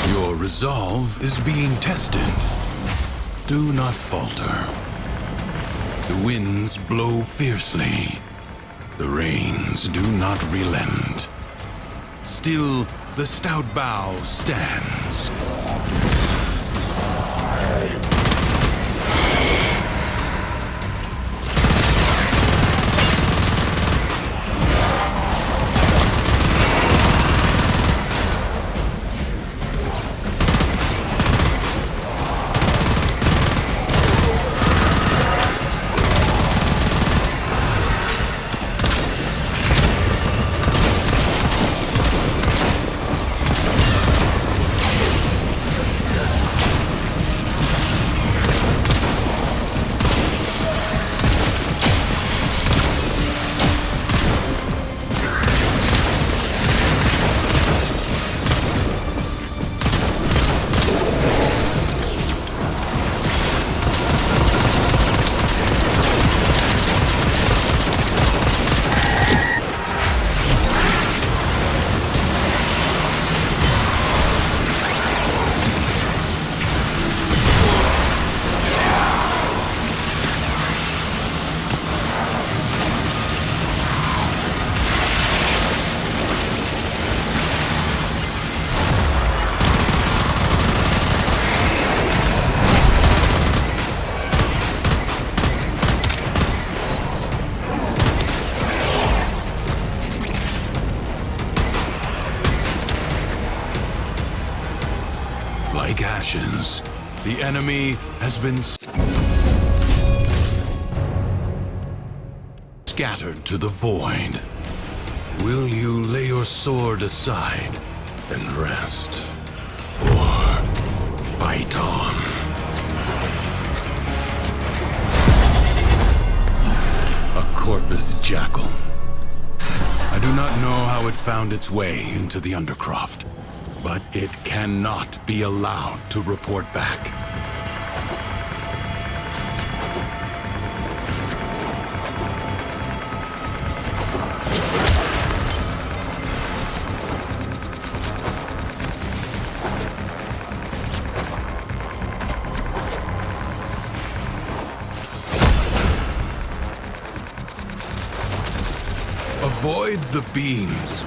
B: Your resolve is being tested. Do not falter. The winds blow fiercely. The rains do not relent. Still, the stout bow stands. vanishes. The enemy has been scattered to the void. Will you lay your sword aside and rest? Or fight on? A corpus jackal. I do not know how it found its way into the Undercroft, but it cannot be allowed to report back. Avoid the beams.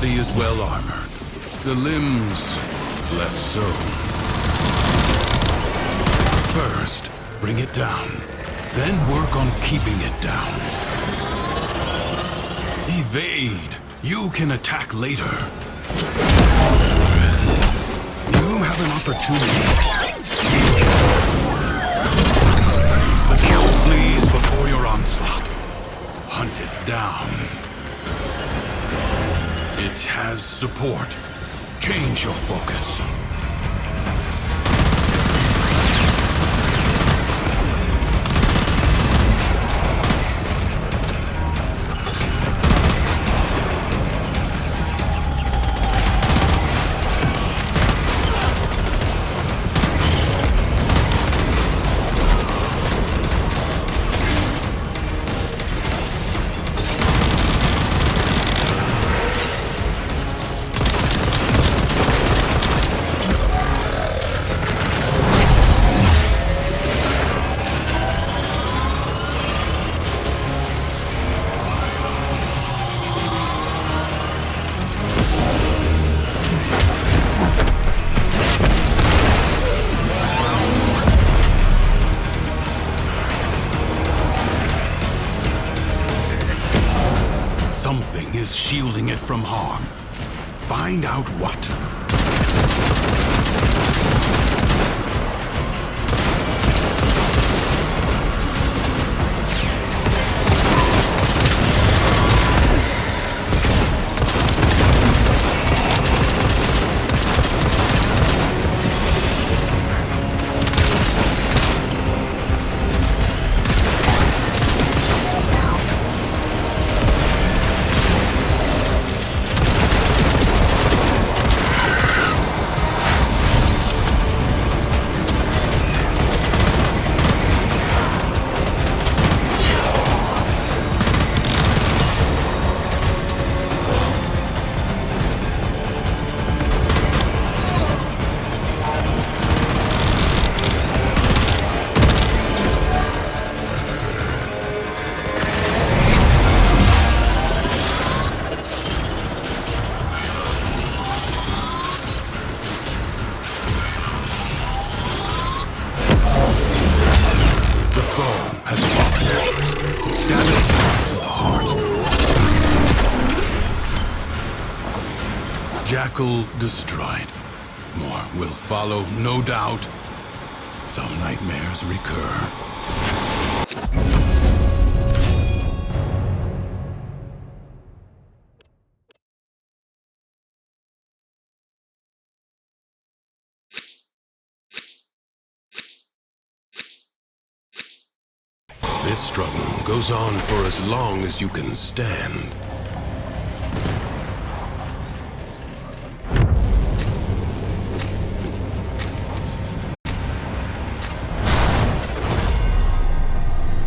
B: Is well armored. The limbs, less so. First, bring it down. Then work on keeping it down. Evade. You can attack later. You have an opportunity. The kill flees before your onslaught. Hunt it down. It has support. Change your focus. Something is shielding it from harm. Find out what. Jackal destroyed. More will follow, no doubt. Some nightmares recur. This struggle goes on for as long as you can stand.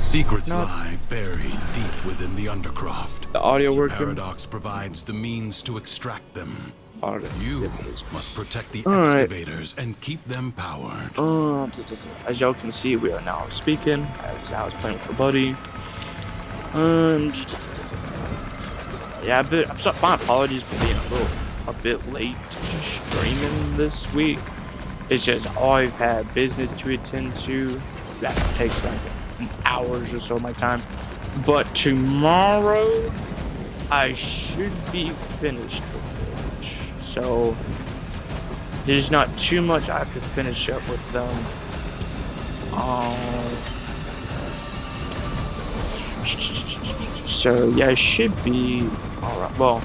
B: Secrets lie buried deep within the Undercroft.
I: The audio working?
B: Paradox provides the means to extract them.
I: part of it.
B: You must protect the
I: Alright.
B: excavators and keep them powered.
I: As y'all can see, we are now speaking. As I was playing with a buddy. And yeah, my apologies for being a bit late to streaming this week. It's just I've had business to attend to that takes like hours or so of my time. But tomorrow I should be finished with it. So there's not too much I have to finish up with them. So yeah, I should be alright. Well,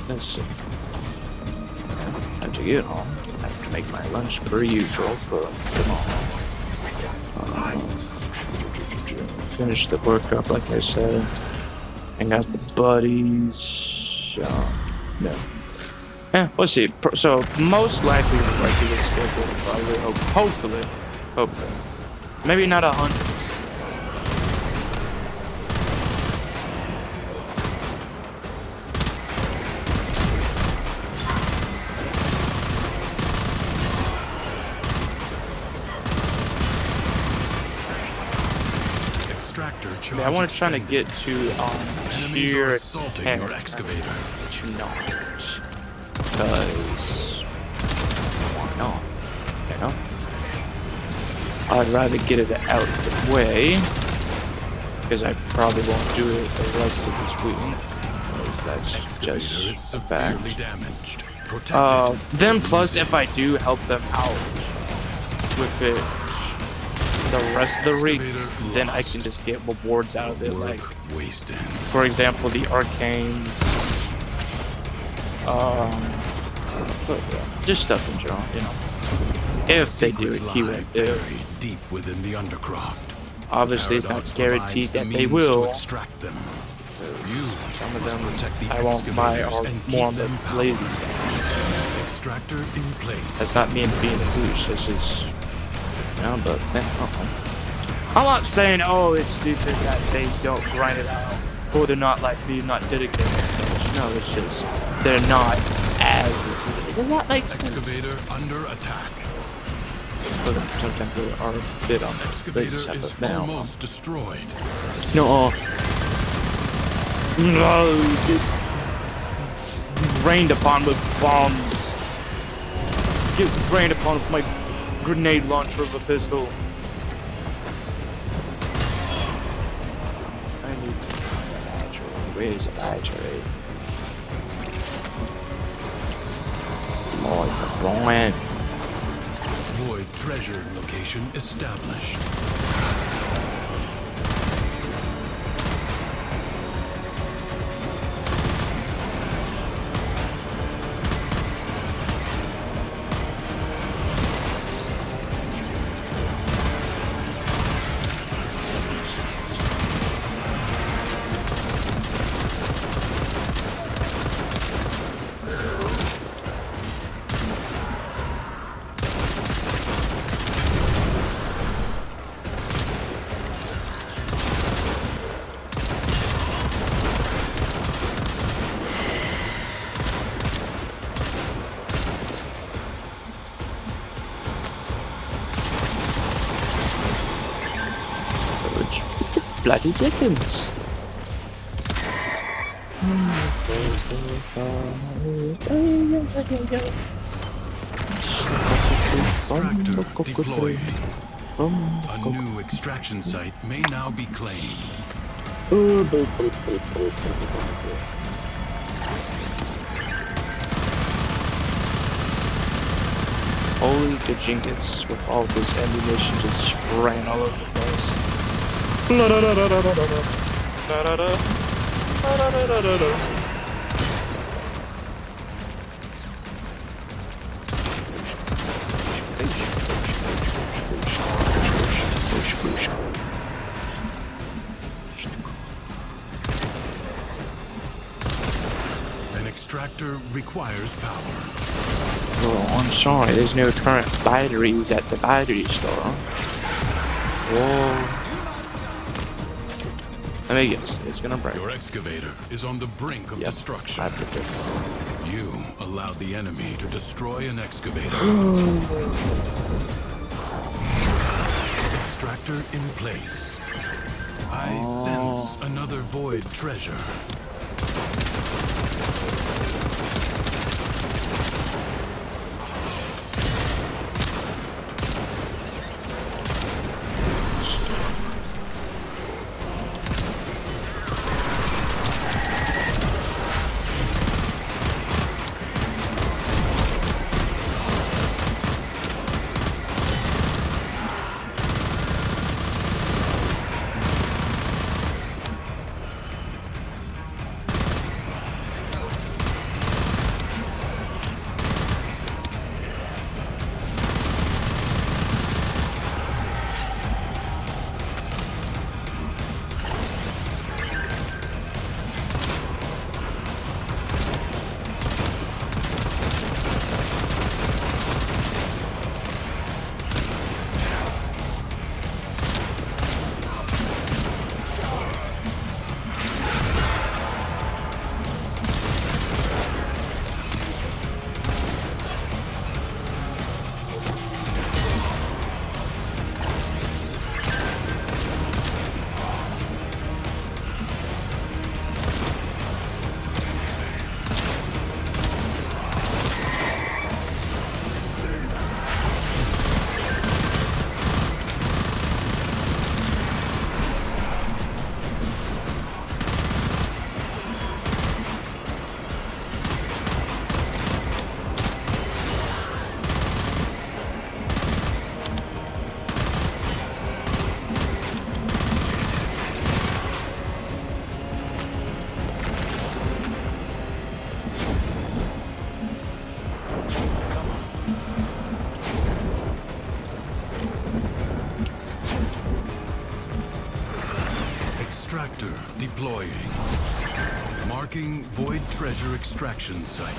I: let's see. I have to get home. I have to make my lunch per usual for tomorrow. Finish the workup like I said. Hang out with the buddies. No. Yeah, we'll see. So most likely the regular schedule, probably. Hopefully. Maybe not 100%. I want to try to get to tier 10
B: your excavator.
I: To not, because why not? You know, I'd rather get it out of the way, because I probably won't do it the rest of this week. That's just a fact. Then plus, if I do help them out with it the rest of the week, then I can just get rewards out of it, like for example the arcanes, just stuff in general, you know. If they do it, keyword if.
B: Deep within the undercroft.
I: Obviously, it's not guaranteed that they will.
B: Extract them.
I: Some of them I won't buy are more on the lazy side.
B: Extractor in place.
I: That's not me being a douche. This is. No, but I'm not saying, oh, it's stupid that they don't grind it out, or they're not dedicated. No, it's just they're not as. Does that make sense?
B: Excavator under attack.
I: Sometimes they are a bit on the
B: Excavator is almost destroyed.
I: No, rained upon with bombs. Get rained upon with my grenade launcher of a pistol. I need a battery. Where's the battery? Lloyd,
B: Void treasure location established.
I: bloody Dickens.
B: Extractor deploying. A new extraction site may now be claimed.
I: Holy Gajinkas, with all this ammunition just spraying all over the place.
B: An extractor requires power.
I: Oh, I'm sorry, there's no current batteries at the battery store. Whoa. Let me guess. It's gonna break.
B: Your excavator is on the brink of destruction.
I: I predict.
B: You allowed the enemy to destroy an excavator. Extractor in place. I sense another void treasure. Extractor deploying. Marking void treasure extraction site.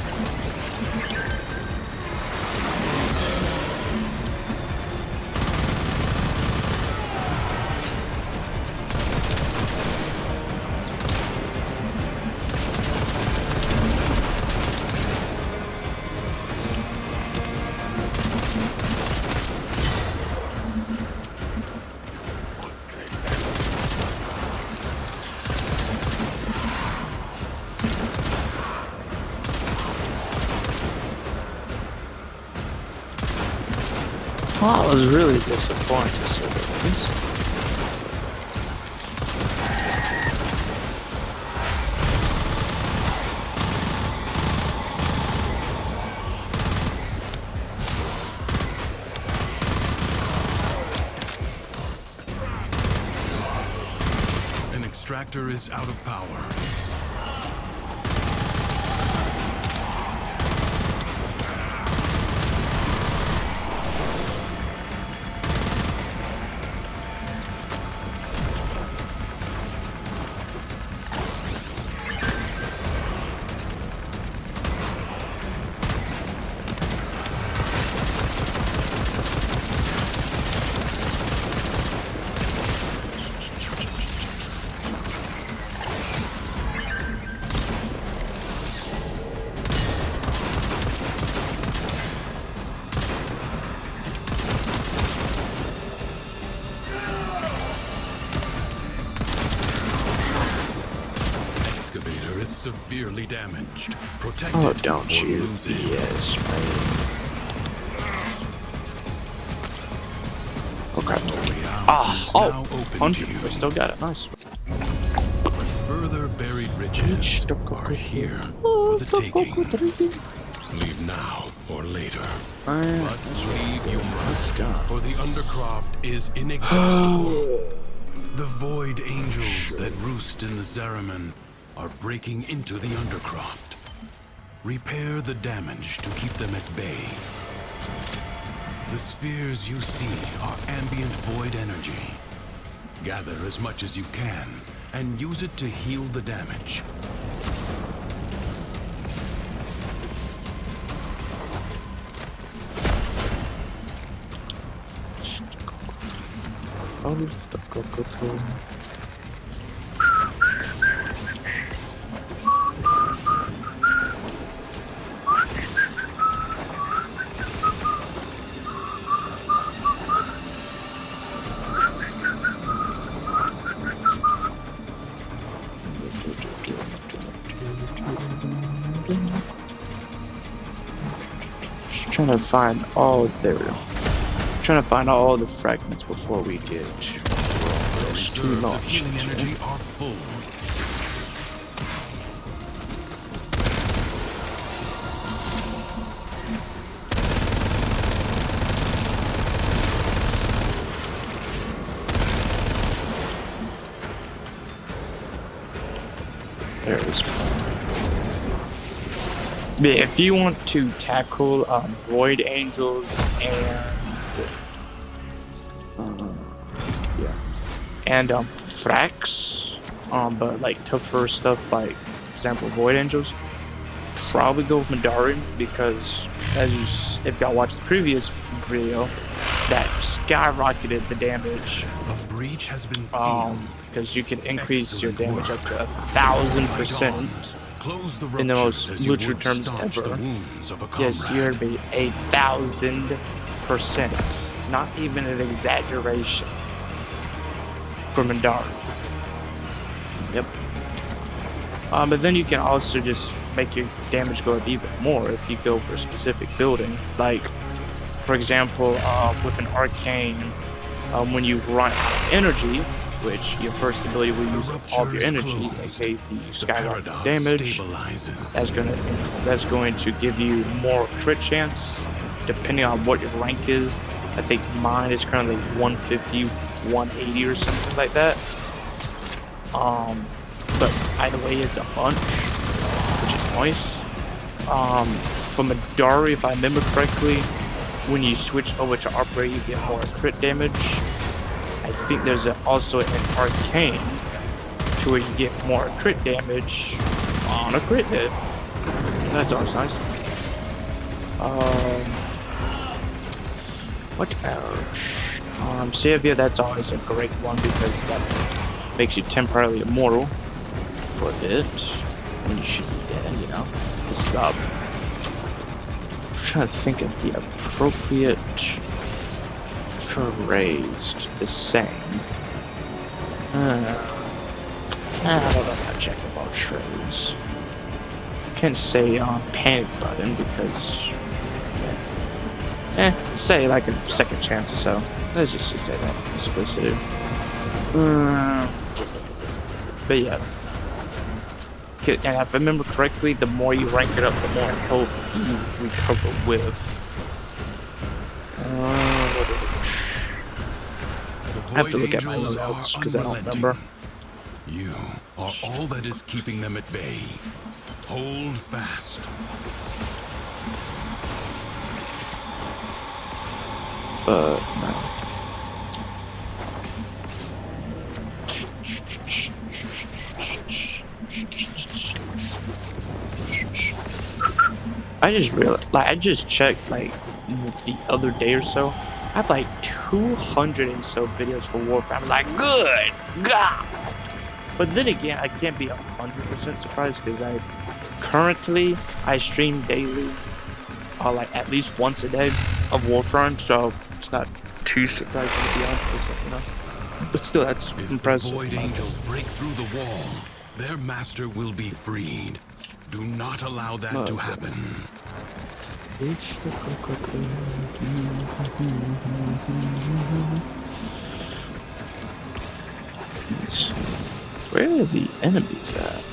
I: Well, I was really disappointed to say the least.
B: An extractor is out of power. Severely damaged. Protect
I: Oh,
B: it
I: don't
B: or
I: you?
B: lose it.
I: Yes, man. Okay. Ah, oh, 100. We still got it. Nice.
B: Further buried riches are here for the taking. Leave now or later. But leave you must, for the Undercroft is inexhaustible. The void angels that roost in the Zariman are breaking into the Undercroft. Repair the damage to keep them at bay. The spheres you see are ambient void energy. Gather as much as you can and use it to heal the damage.
I: trying to find all there. Trying to find all the fragments before we get too
B: Reserves
I: long.
B: of healing energy are full.
I: There it is. Yeah, if you want to tackle Void Angels and Frax, but like tougher stuff like, for example, Void Angels, probably go with Mandarin because if y'all watched the previous video, that skyrocketed the damage.
B: A breach has been sealed.
I: Because you can increase your
B: Excellent
I: damage
B: work.
I: up to 1,000%.
B: Close the
I: In the most
B: ruptures as you
I: luchador
B: would
I: terms
B: staunch
I: ever.
B: the wounds of a
I: Yes, you heard
B: comrade.
I: me. 1,000%. Not even an exaggeration. For Mandara. Yep. But then you can also just make your damage go up even more if you go for a specific building. Like, for example, with an arcane, when you run out of energy, which your first ability will use all of your energy, aka the skyrocket
B: paradox
I: damage.
B: stabilizes.
I: That's going to give you more crit chance, depending on what your rank is. I think mine is currently 150, 180 or something like that. But either way, it's a bunch, which is nice. For Madari, if I remember correctly, when you switch over to Operator, you get more crit damage. I think there's also an arcane to where you get more crit damage on a crit hit. That's always nice. What else? Savia, that's always a great one because that makes you temporarily immortal for a bit when you should be dead, you know. It's, I'm trying to think of the appropriate phrase to say. I don't know how to check about trades. Can't say panic button because say like a second chance or so. Let's just say that for simplicity. But yeah. And if I remember correctly, the more you rank it up, the more health you recover with. I have to look at my notes because I don't remember.
B: You are all that is keeping them at bay. Hold fast.
I: No. I just realized, like, I just checked, like, the other day or so. I have, like, 200 and so videos for Warframe. I'm like, good God! But then again, I can't be 100% surprised because currently, I stream daily, like, at least once a day of Warframe, so it's not too surprising to be honest, you know? But still, that's impressive.
B: If the Void Angels break through the wall, their master will be freed. Do not allow that to happen.
I: Where are the enemies at?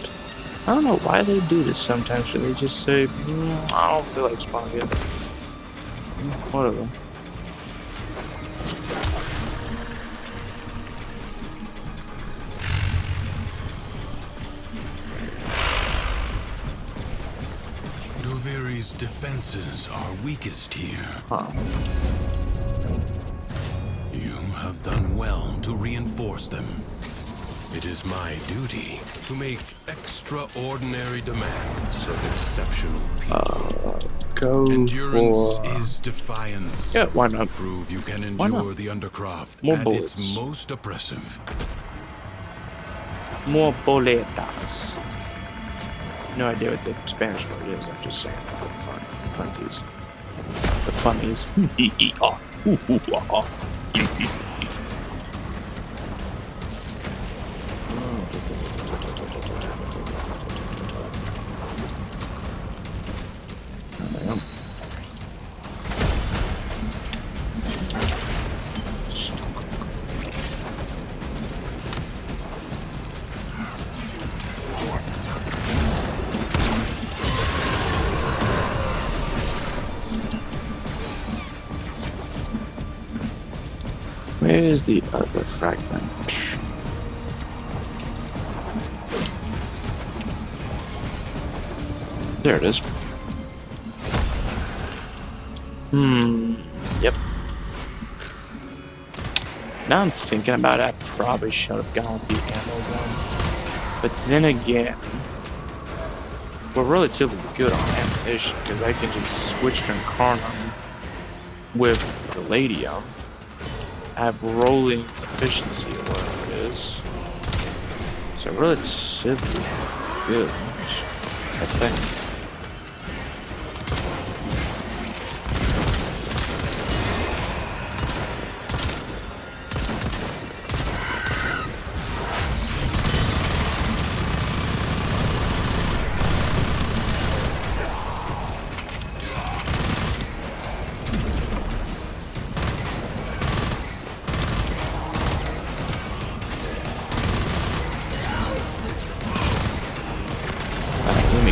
I: I don't know why they do this sometimes. Do they just say, I don't feel like spawning again. Whatever.
B: Duviri's defenses are weakest here. You have done well to reinforce them. It is my duty to make extraordinary demands of exceptional people.
I: Go
B: Endurance
I: for...
B: is defiance.
I: Yeah, why not?
B: Prove you can
I: Why not?
B: endure the undercroft
I: More
B: at
I: bullets.
B: its most oppressive.
I: More boletas. No idea what the Spanish word is. I'm just saying for the fun. Funsies. The funnies. Where is the other fragment? There it is. Yep. Now I'm thinking about it, I probably should have gone with the ammo one. But then again, we're relatively good on ammunition because I can just switch to Incarnum with the Palladium. I have rolling efficiency or whatever it is. So relatively good, I think.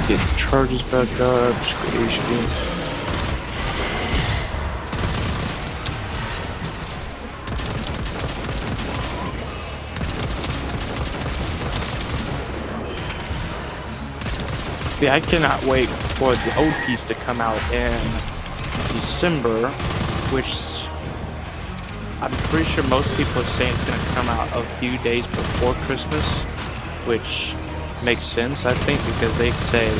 I: Get the charges back up, squeeze. Yeah, I cannot wait for the old piece to come out in December, which I'm pretty sure most people are saying it's going to come out a few days before Christmas, which makes sense, I think, because they say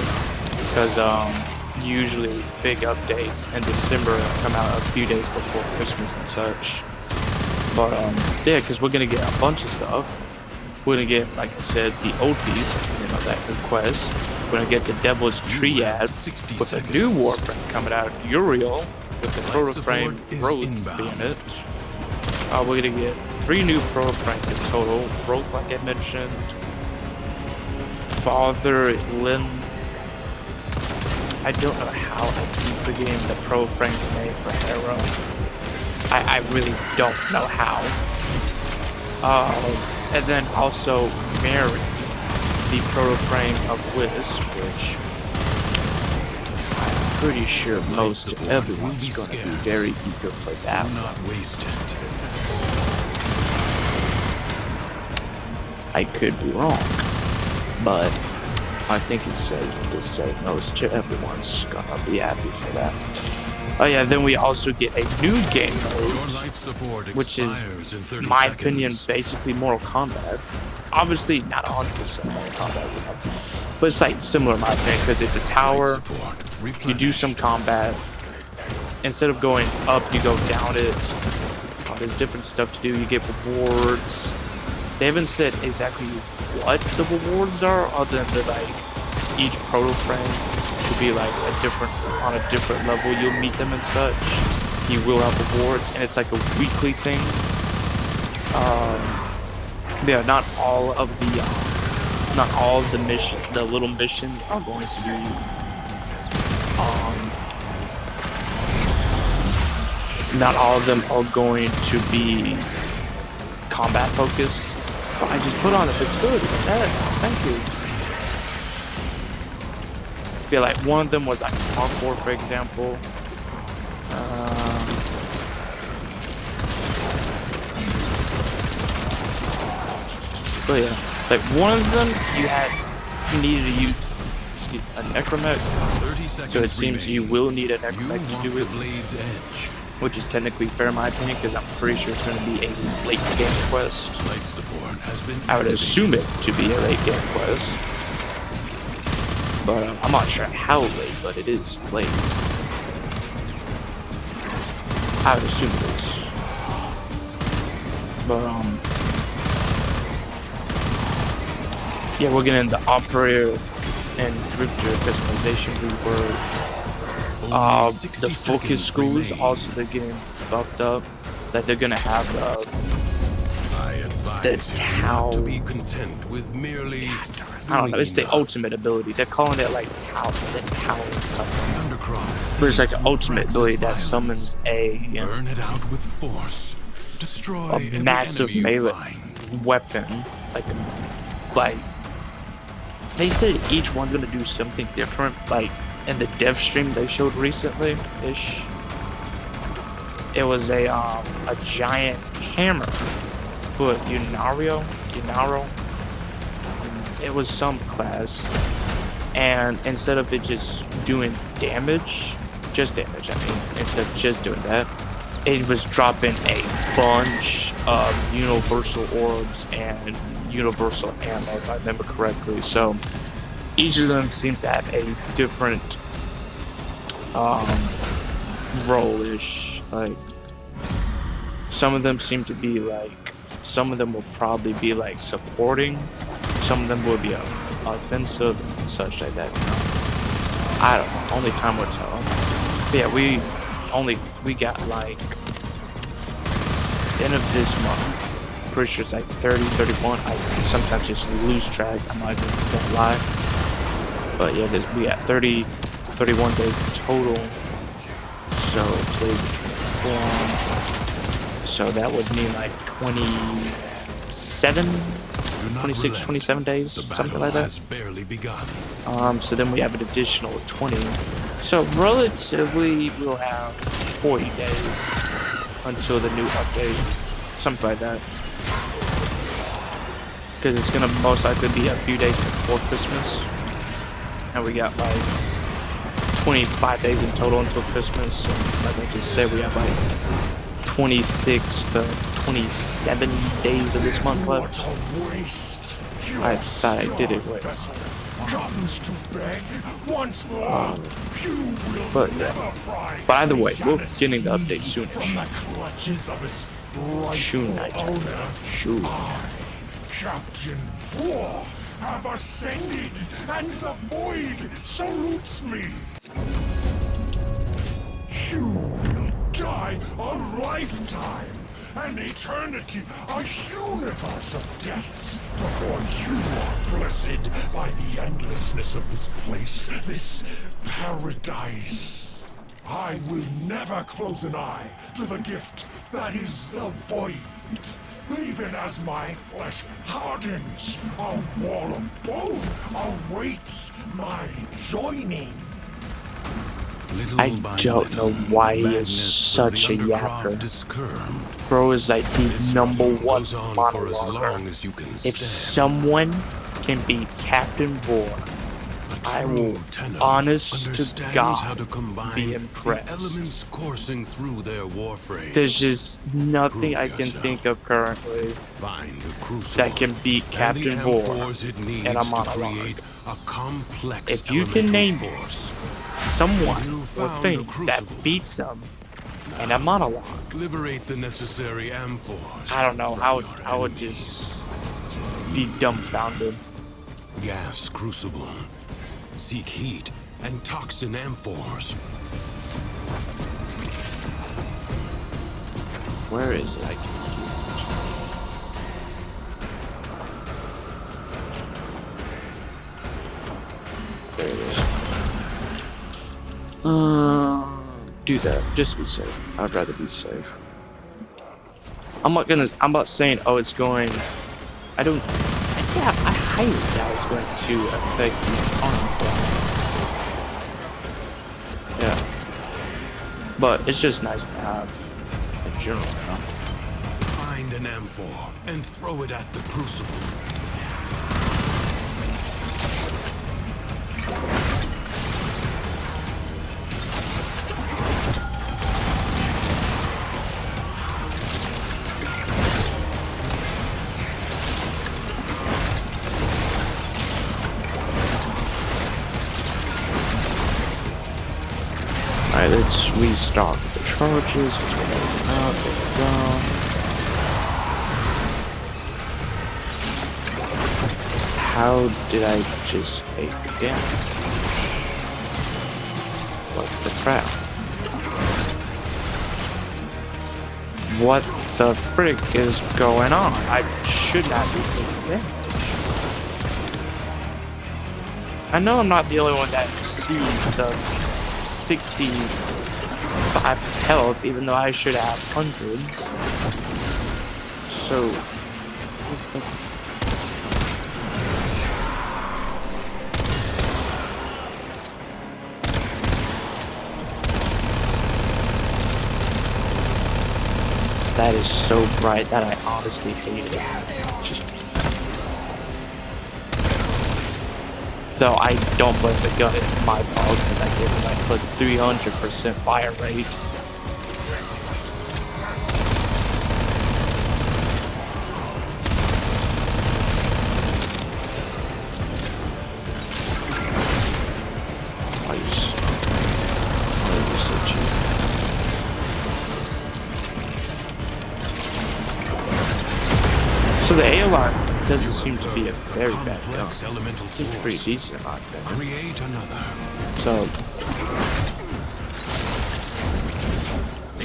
I: usually big updates in December come out a few days before Christmas and such. But yeah, because we're gonna get a bunch of stuff. We're gonna get, like I said, the old piece, you know, that quest. We're gonna get the Devil's Triad with a new Warframe coming out, Uriel with the Protoframe Growth being it. We're gonna get 3 new Protoframes in total. Growth, like I mentioned. Father Lynn. I don't know how I keep forgetting the Protoframe name for Arrow. I really don't know how. And then also Mary, the Protoframe of Wiz, which I'm pretty sure most everyone's going to be very eager for that. I could be wrong, but I think it's safe to say most everyone's gonna be happy for that. Oh yeah, then we also get a new game mode, which is, in my opinion, basically Mortal Kombat. Obviously not 100% Mortal Kombat, you know, but it's like similar in my opinion, because it's a tower, you do some combat, instead of going up, you go down it. There's different stuff to do, you get rewards. They haven't said exactly what the rewards are, other than like each Protoframe to be like on a different level. You'll meet them and such. You will have rewards, and it's like a weekly thing. Yeah, not all of the missions, the little missions are going to be not all of them are going to be combat focused. But I just put on if it's good. Thank you. I feel like one of them was like parkour, for example. But yeah, like one of them you needed to use a necromech. So it seems you will need a necromech to do it. Which is technically fair in my opinion, because I'm pretty sure it's going to be a late game quest. I would assume it to be a late game quest. But I'm not sure how late, but it is late. I would assume it is. But yeah, we're getting the Operator and Drifter customization reword. The focus schools also, they're getting buffed up. That they're gonna have the tower.
B: To be content with merely
I: I don't know. It's the ultimate ability. They're calling it like tower, the tower or something. But it's like an ultimate ability that summons
B: burn it out with force. Destroy
I: a massive melee weapon. Like they said each one's gonna do something different. Like in the dev stream they showed recently-ish, it was a giant hammer. But Unaro, it was some class, and instead of it just doing damage, instead of just doing that, it was dropping a bunch of universal orbs and universal ammo, if I remember correctly. So each of them seems to have a different role-ish. Like, some of them seem to be like, some of them will probably be like supporting, some of them will be offensive and such like that. I don't know, only time will tell. But yeah, we got like end of this month, pretty sure it's like 30, 31. I sometimes just lose track, I'm not even gonna lie. But yeah, we got 30, 31 days total. So today's the 24. So that would mean like 26, 27 days, something like that.
B: Barely begun.
I: So then we have an additional 20. So relatively, we'll have 40 days until the new update, something like that. Because it's gonna most likely be a few days before Christmas, and we got like 25 days in total until Christmas. So like I just said, we have like 26 to 27 days of this month left. I thought I did it right. But yeah. But either way, we're getting the update soon. Soon, I tell you. Soon.
C: Captain War have ascended, and the void salutes me. You will die a lifetime, an eternity, a universe of deaths, before you are blessed by the endlessness of this place, this paradise. I will never close an eye to the gift that is the void. Even as my flesh hardens, a wall of bone awaits my joining.
I: I don't know why he is such a yapper. Bro is like the #1 monologuer. If someone can be Captain War, I will, honest to God, be impressed.
B: Coursing through their Warframe.
I: There's just nothing I can think of currently that can beat Captain War in a monologue. If you can name someone or thing that beats them in a monologue,
B: liberate the necessary amphors.
I: I don't know, I would just be dumbfounded.
B: Gas crucible. Seek heat and toxin amphors.
I: Where is it? I can see it. There it is. Do that. Just be safe. I'd rather be safe. I'm not saying, oh, it's going. I highly doubt it's going to affect the economy. Yeah. But it's just nice to have in general, you know?
B: Find an amphor and throw it at the crucible.
I: Alright, let's restock the charges. Let's go out. There we go. How did I just take the damage? What the crap? What the frick is going on? I should not be taking damage. I know I'm not the only one that sees the 65 health, even though I should have 100. So, that is so bright that I honestly hate it. Just... Though I don't blame the gun, it's my fault because I gave it like plus 300% fire rate. So the ALR doesn't seem to be a very bad gun. It's pretty decent, in my opinion.
B: Create another.
I: So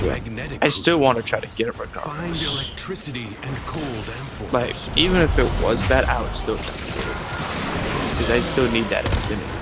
B: Magnetic
I: I still want to try to get it
B: Find
I: regardless.
B: electricity and cold amphores.
I: Like, even if it was bad, I would still try to get it. Because I still need that infinity.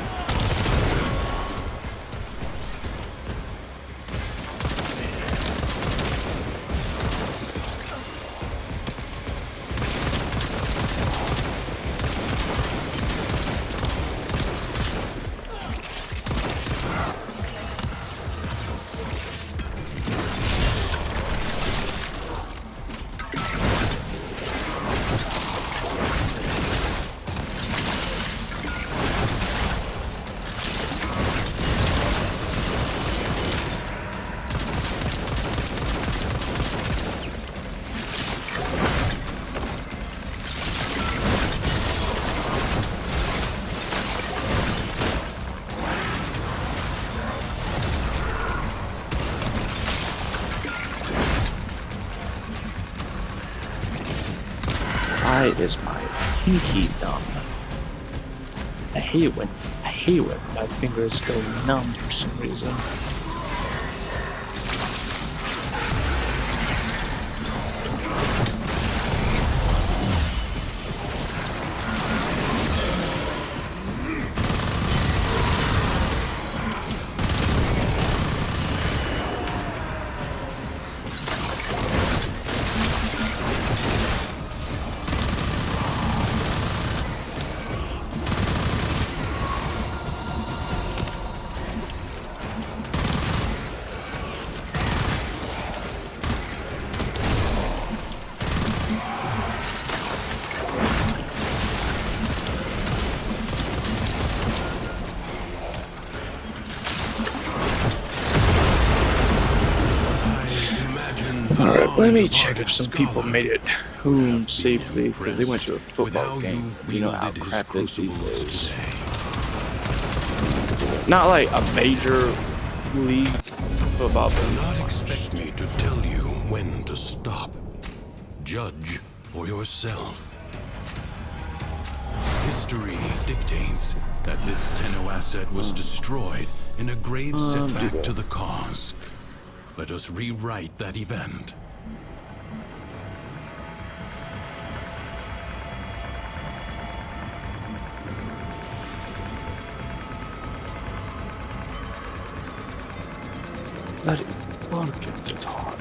I: Why is my pinky numb? I hate when my fingers go numb for some reason. Alright, let me check if some people made it home safely, because they went to a football game. You know how crap this these days. Not like a major league football, but
B: Do not expect me to tell you when to stop. Judge for yourself. History dictates that this Tenno asset was destroyed in a grave setback to the cause. Let us rewrite that event.
I: let it work at its heart.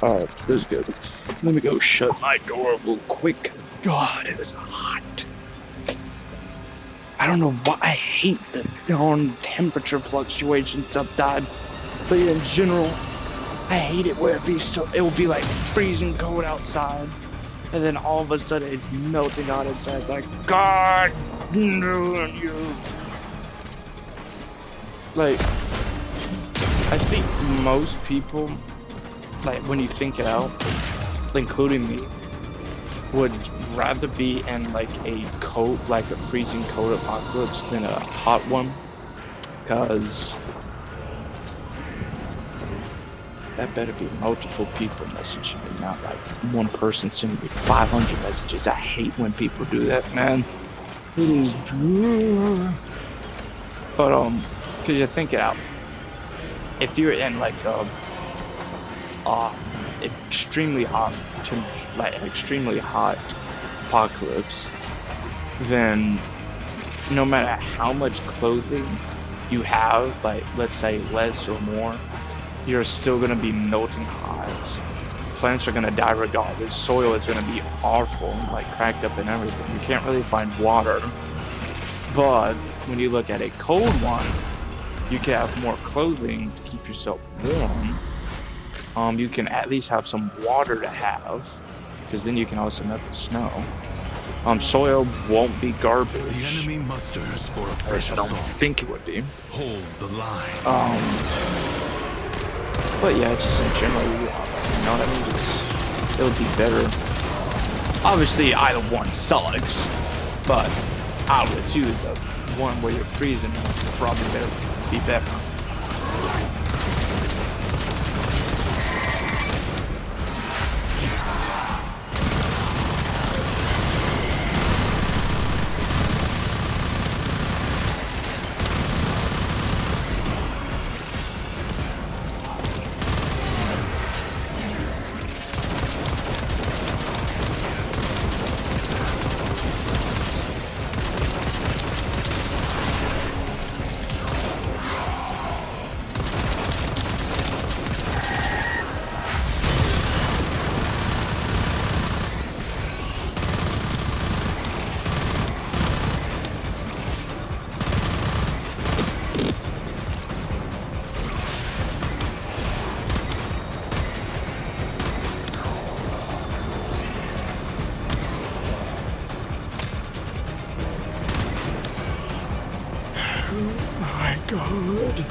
I: Alright, this is good. Let me go shut my door real quick. God, it is hot. I don't know why I hate the darn temperature fluctuations sometimes, but in general, I hate it where it will be like freezing cold outside, and then all of a sudden it's melting on inside. It's like, God, no, you. Like, I think most people, like when you think it out, including me, would rather be in like a cold, like a freezing cold apocalypse than a hot one, because that better be multiple people messaging me, not like one person sending me 500 messages. I hate when people do that, man. But cause you think it out. If you're in like extremely hot, like an extremely hot apocalypse, then no matter how much clothing you have, like let's say less or more, you're still gonna be melting hot. plants are gonna die regardless. Soil is gonna be awful, like cracked up and everything. You can't really find water. But when you look at a cold one, you can have more clothing to keep yourself warm. You can at least have some water to have, because then you can also melt the snow. Soil won't be garbage.
B: The enemy musters for a
I: At
B: fresh
I: least I don't
B: assault.
I: think it would be.
B: Hold the line.
I: But yeah, just in general, you know what I mean? It would be better. Obviously, either one sucks, but out of the two, the one where you're freezing would probably be better. God.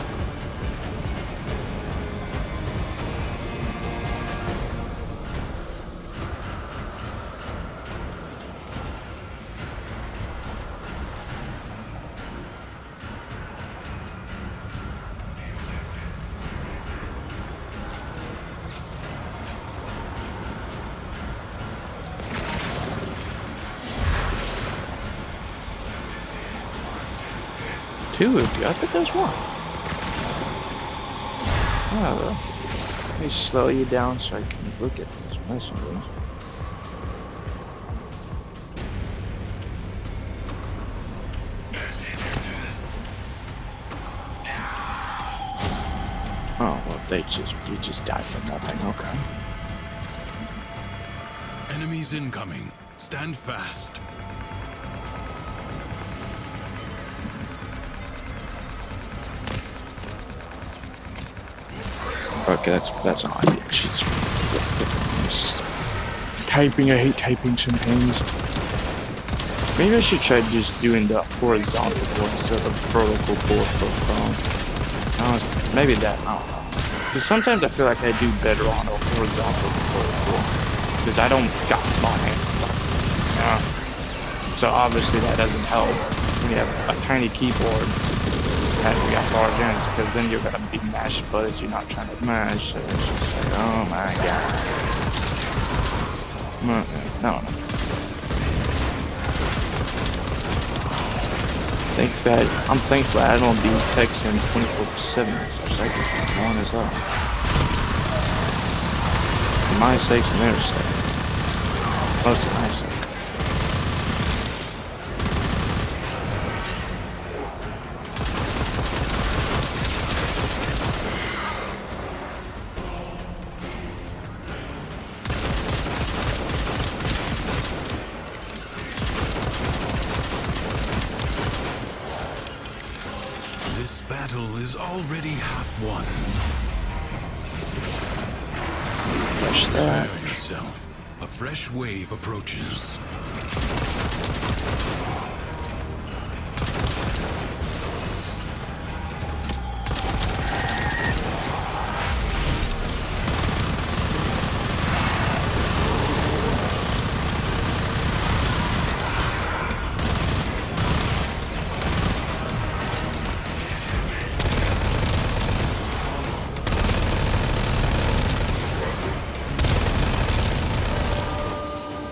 I: Two of you? I think there's one. Oh, well. Let me slow you down so I can look at these messages. Oh, well, you just died for nothing, okay.
B: Enemies incoming. Stand fast.
I: Okay, that's an idea. She's typing. I hate typing sometimes. Maybe I should try just doing the horizontal board instead of the vertical board for phone. Maybe that. I don't know. Because sometimes I feel like I do better on a horizontal board because I don't got my hands. So obviously that doesn't help when you have a tiny keyboard. And you got large hands, because then you're gonna be mashing buttons you're not trying to mash. So it's just like, oh my god. No. I'm thankful I don't be texting 24/7 so I can one as well. For my sakes and their sake. Most of my sake.
B: Battle is already half won.
I: Push that.
B: Prepare yourself. A fresh wave approaches.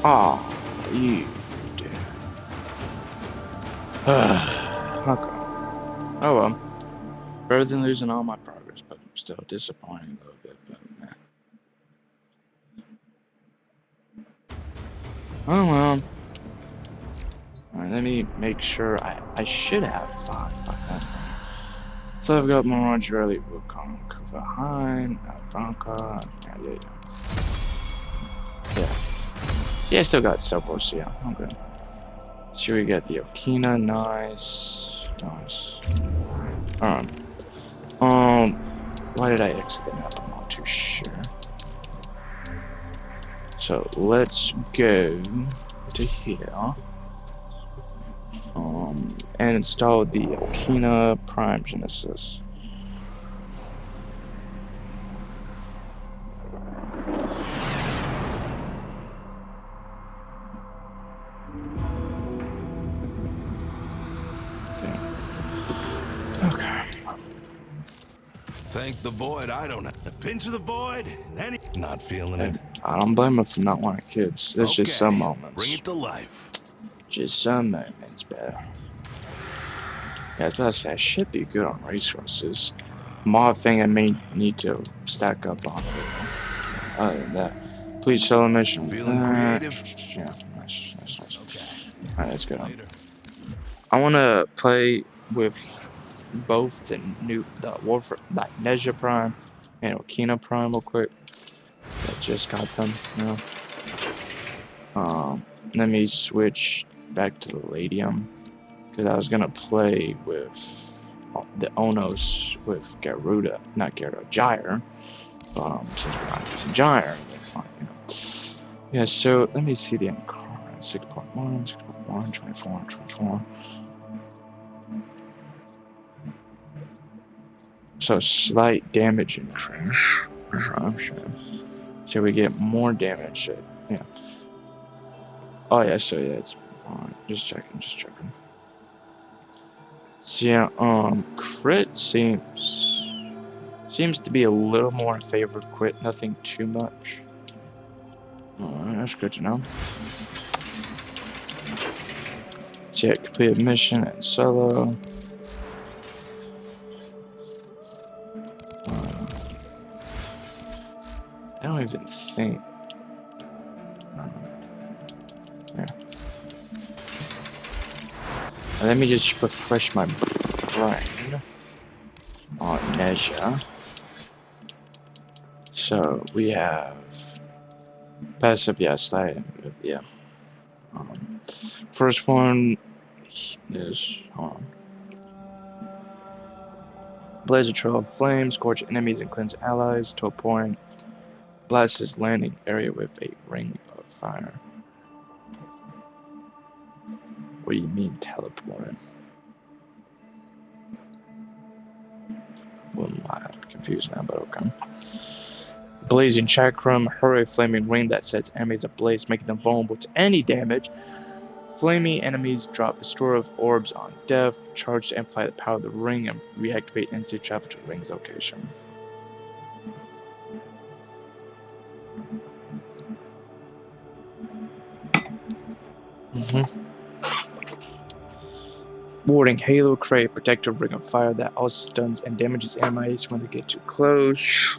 I: Oh, you did. Okay. Oh well. Better than losing all my progress, but still disappointing a little bit. But oh well. Alright, let me make sure I should have 5 by that. So I've got Morangerelli, Wukong, Kuvahain, Albanka, yeah. Yeah. Yeah, I still got Silver, so yeah, I'm good. So we got the Okina, nice. Why did I exit the map? I'm not too sure. So let's go to here. And install the Okina Prime Genesis. Okay.
C: Thank the void, I don't have a pinch of the void, and any not feeling it.
I: I don't blame him for not wanting kids. There's just some moments.
C: Bring it to life.
I: Just some moments, bro. Yeah, I was about to say, I should be good on resources. More thing I may need to stack up on. Other than that, please solo mission.
C: Feeling creative?
I: Yeah, nice. Okay. Alright, let's go. I want to play with both the Warframe, like Nezha Prime and Okina Prime real quick. I just got them, you know. Let me switch back to the Ladium, because I was gonna play with the Onos with Gyre. Since we're not using Gyre, then fine, you know. Yeah, so let me see the 6.1, 24, 24. So slight damage increase. So we get more damage. Yeah. Oh yeah. So yeah, it's fine. Just checking. So yeah. Crit seems to be a little more in favor of crit. Nothing too much. Alright, that's good to know. So yeah, complete mission and solo. I don't even think. Yeah. Let me just refresh my brain on Nezha. So we have passive, slight, yeah. First one is blaze a trail of flames, scorch enemies and cleanse allies to a point. Blast his landing area with a ring of fire. What do you mean teleporting? Well, I'm confused now, but okay. Blazing chakram, hurry flaming ring that sets enemies ablaze, making them vulnerable to any damage. Flaming enemies drop restorative orbs on death. Charge to amplify the power of the ring and reactivate instant travel to the ring's location. Warding Halo, create a protective ring of fire that also stuns and damages enemies when they get too close.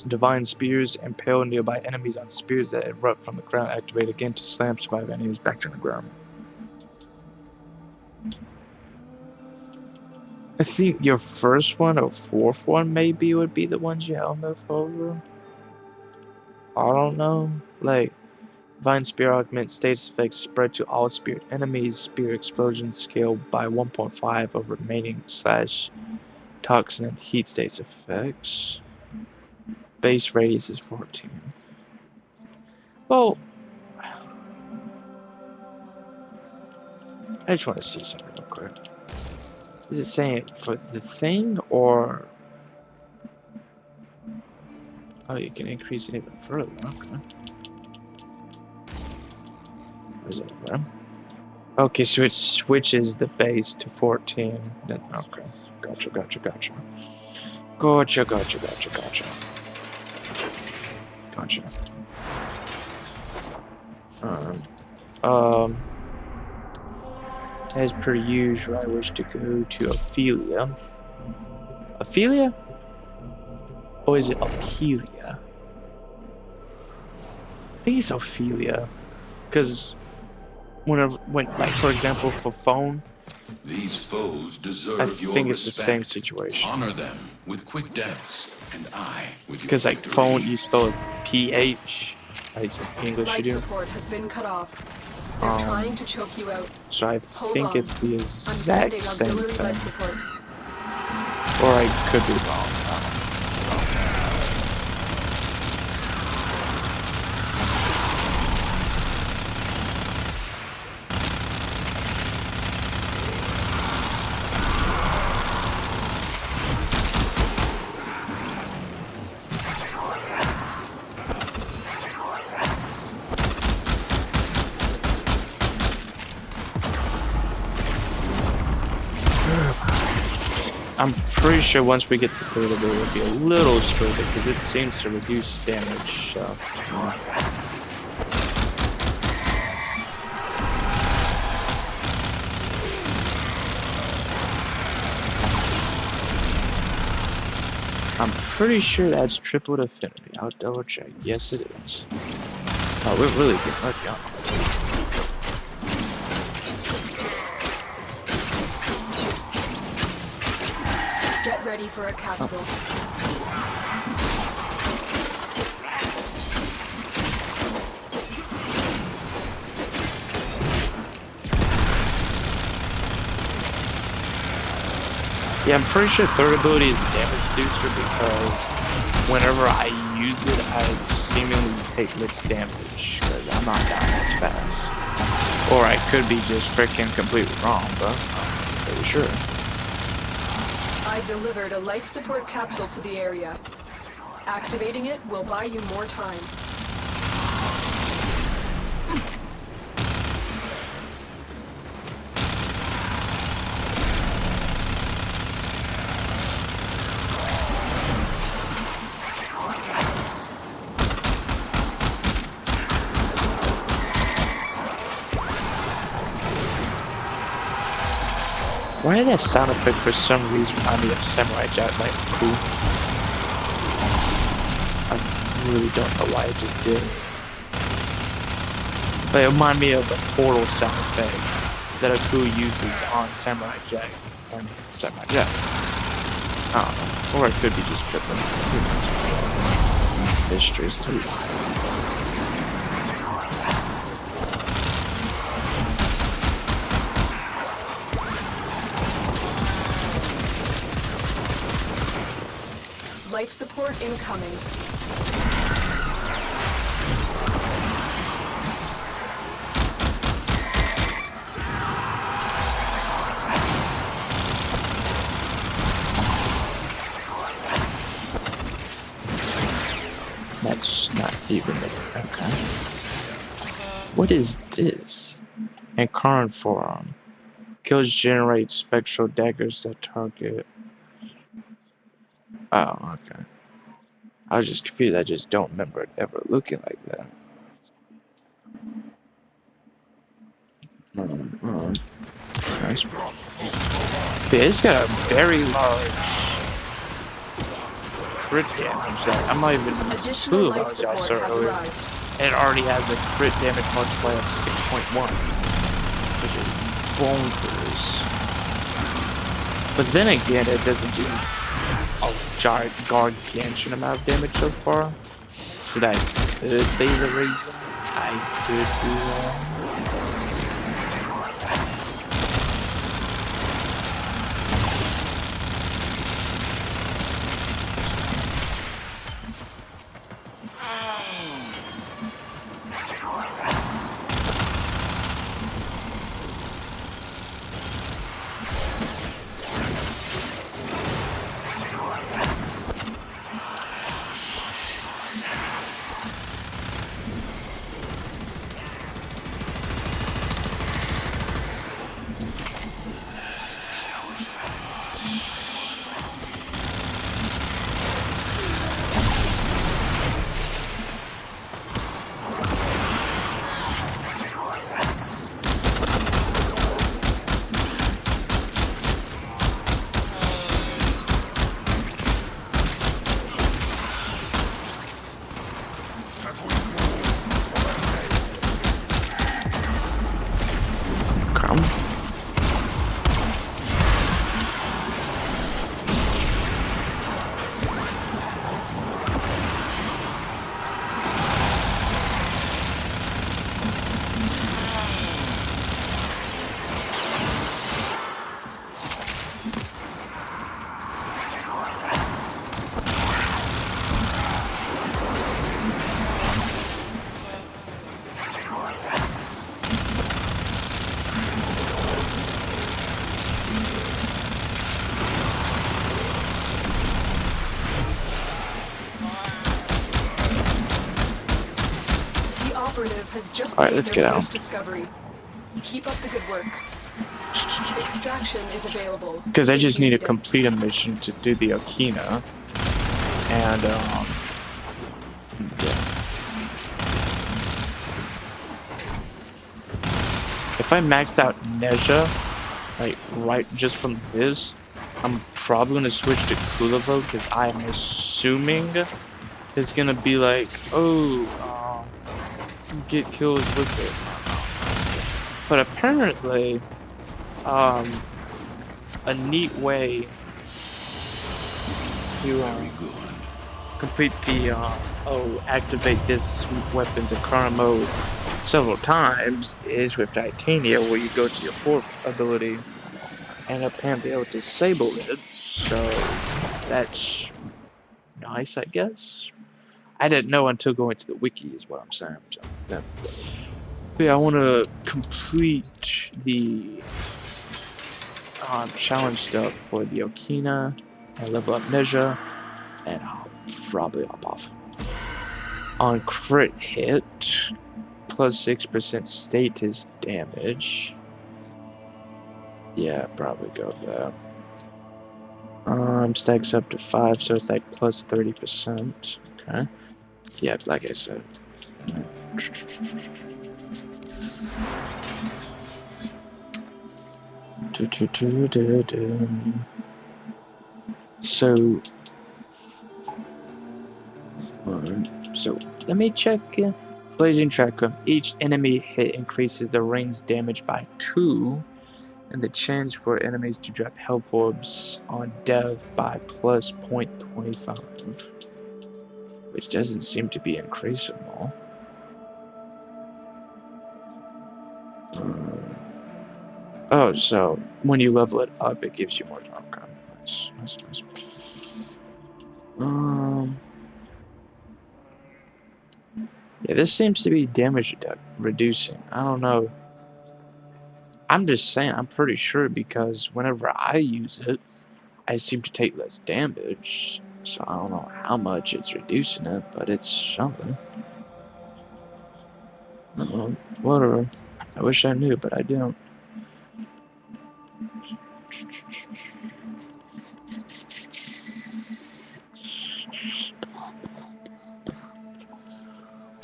I: Divine spears impale nearby enemies on spears that erupt from the ground. Activate again to slam surviving enemies back to the ground. I think your first one or fourth one maybe would be the ones you help over. I don't know. Like, Divine Spear augment status effects spread to all spirit enemies. Spear explosions scale by 1.5 of remaining / toxin and heat status effects. Base radius is 14. Well, I just want to see something real quick. Is it saying for the thing or? Oh, you can increase it even further. Okay. Is it there? Okay, so it switches the base to 14. Then okay, gotcha. Gotcha. As per usual, I wish to go to Ophelia. Ophelia? Or is it Ophelia? I think it's Ophelia. Because like, for example, for phone,
C: These foes deserve
I: I
C: your
I: think it's the
C: respect.
I: same situation.
C: Honor them with quick deaths, and I with your
I: Because like
C: victories.
I: phone, you spell it PH. Like English you
J: Life
I: do.
J: support has been cut off. They're trying to choke you out.
I: So I
J: Hold
I: think
J: on.
I: it's the
J: I'm
I: exact
J: sending
I: same
J: auxiliary
I: thing.
J: life support.
I: Or I could be wrong. I'm pretty sure once we get the third ability, it'll be a little stronger because it seems to reduce damage. So, I'm pretty sure that's triple affinity. I'll double check. Yes, it is. Oh, we're really getting lucky on it.
J: Get ready for a capsule.
I: Yeah, I'm pretty sure third ability is damage booster because whenever I use it, I seemingly take less damage because I'm not down as fast. Or I could be just freaking completely wrong, but I'm pretty sure.
J: I delivered a life support capsule to the area. Activating it will buy you more time.
I: Why did that sound effect for some reason remind me of Samurai Jack like cool? I really don't know why it just did. But it reminded me of the portal sound effect that Aku uses on Samurai Jack. Samurai Jack. I don't know. Or it could be just tripping. Histories too.
J: Life support incoming.
I: That's not even it. Okay. What is this? In current form. Kills generate spectral daggers that target. Oh, okay. I was just confused. I just don't remember it ever looking like that. Nice. Yeah, it's got a very large crit damage that I'm not even
J: Additional
I: too
J: life
I: large. I
J: support
I: saw
J: has
I: earlier.
J: arrived.
I: And it already has a crit damage multiplier of 6.1, which is bonkers. But then again, it doesn't do a gargantuan amount of damage so far. So that could be the reason. I could be wrong.
J: has just
I: Alright,
J: made
I: let's
J: their
I: get out.
J: first discovery. Keep up the good work. Extraction is available.
I: Because I
J: if
I: just
J: you
I: need to
J: it.
I: complete a mission to do the Okina. And, yeah. If I maxed out Nezha, like, right just from this, I'm probably going to switch to Kulavo, because I'm assuming it's going to be like, oh, get kills with it. But apparently, a neat way to complete the activate this weapon to current mode several times is with Titania, where you go to your 4th ability and apparently it'll disable it. So that's nice, I guess. I didn't know until going to the wiki, is what I'm saying. So, yeah. But yeah, I want to complete the challenge stuff for the Okina and level up Nezha, and I'll probably hop off. On crit hit, plus 6% status damage. Yeah, probably go for that. Stacks up to 5, so it's like plus 30%. Okay. Yeah, like I said. So let me check. Blazing Tracker. Each enemy hit increases the ring's damage by 2, and the chance for enemies to drop health orbs on death by plus 0.25, which doesn't seem to be increasing more. Oh, so when you level it up, it gives you more time. Okay. Nice. Yeah, this seems to be damage reducing. I don't know. I'm just saying, I'm pretty sure, because whenever I use it, I seem to take less damage. So I don't know how much it's reducing it, but it's something. Whatever. I wish I knew, but I don't.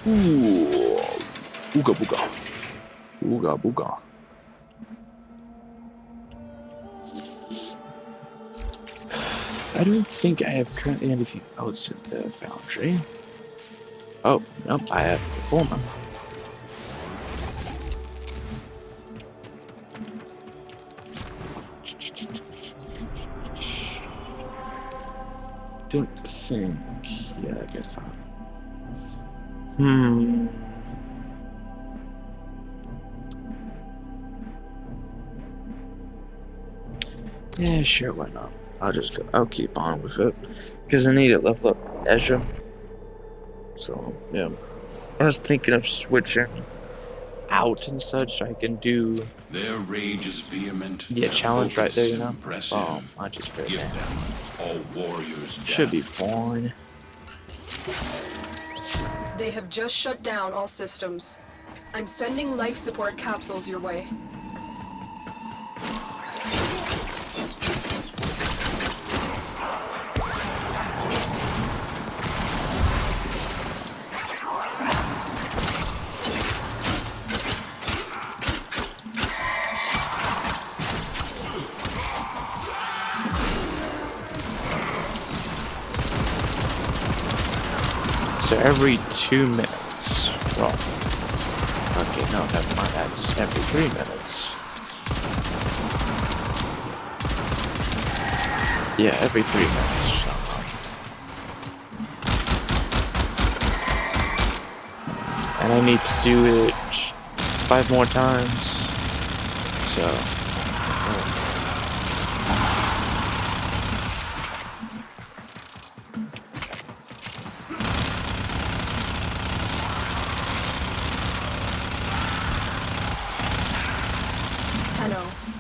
I: Ooh. Ooga booga. Ooga booga. I don't think I have currently anything else at the foundry. Oh, nope, I have Performer. Don't think. Yeah, I guess not. Yeah, sure, why not? I'll keep on with it. Because I need to level up Ezra. So, yeah. I was thinking of switching out and such so I can do
B: Their rage is vehement.
I: the challenge right there, you know?
B: Impressive.
I: I just figured
B: Give
I: that
B: them all warriors
I: should be
B: death.
I: fine.
J: They have just shut down all systems. I'm sending life support capsules your way.
I: So every 2 minutes. Well, okay, no, never mind. That's every 3 minutes. Yeah, every 3 minutes. And I need to do it 5 more times. So.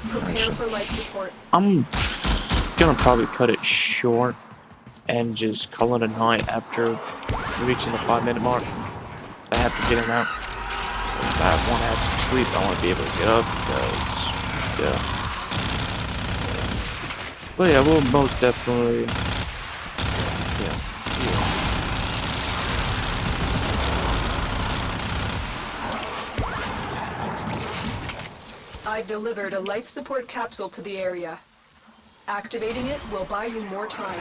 J: Prepare for life support.
I: I'm gonna probably cut it short and just call it a night after reaching the 5-minute mark. I have to get him out. I want to have some sleep. I want to be able to get up because, yeah. But yeah, we'll most definitely, yeah.
J: I've delivered a life support capsule to the area. Activating it will buy you more time.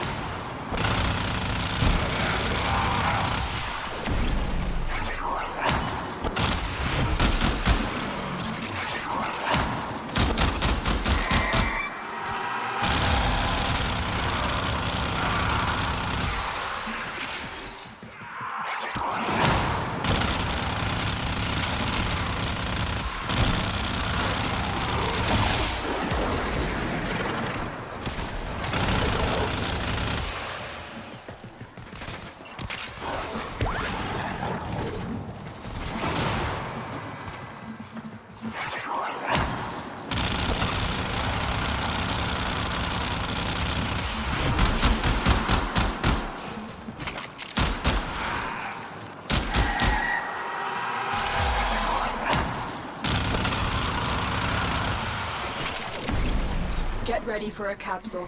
J: Get ready for a capsule.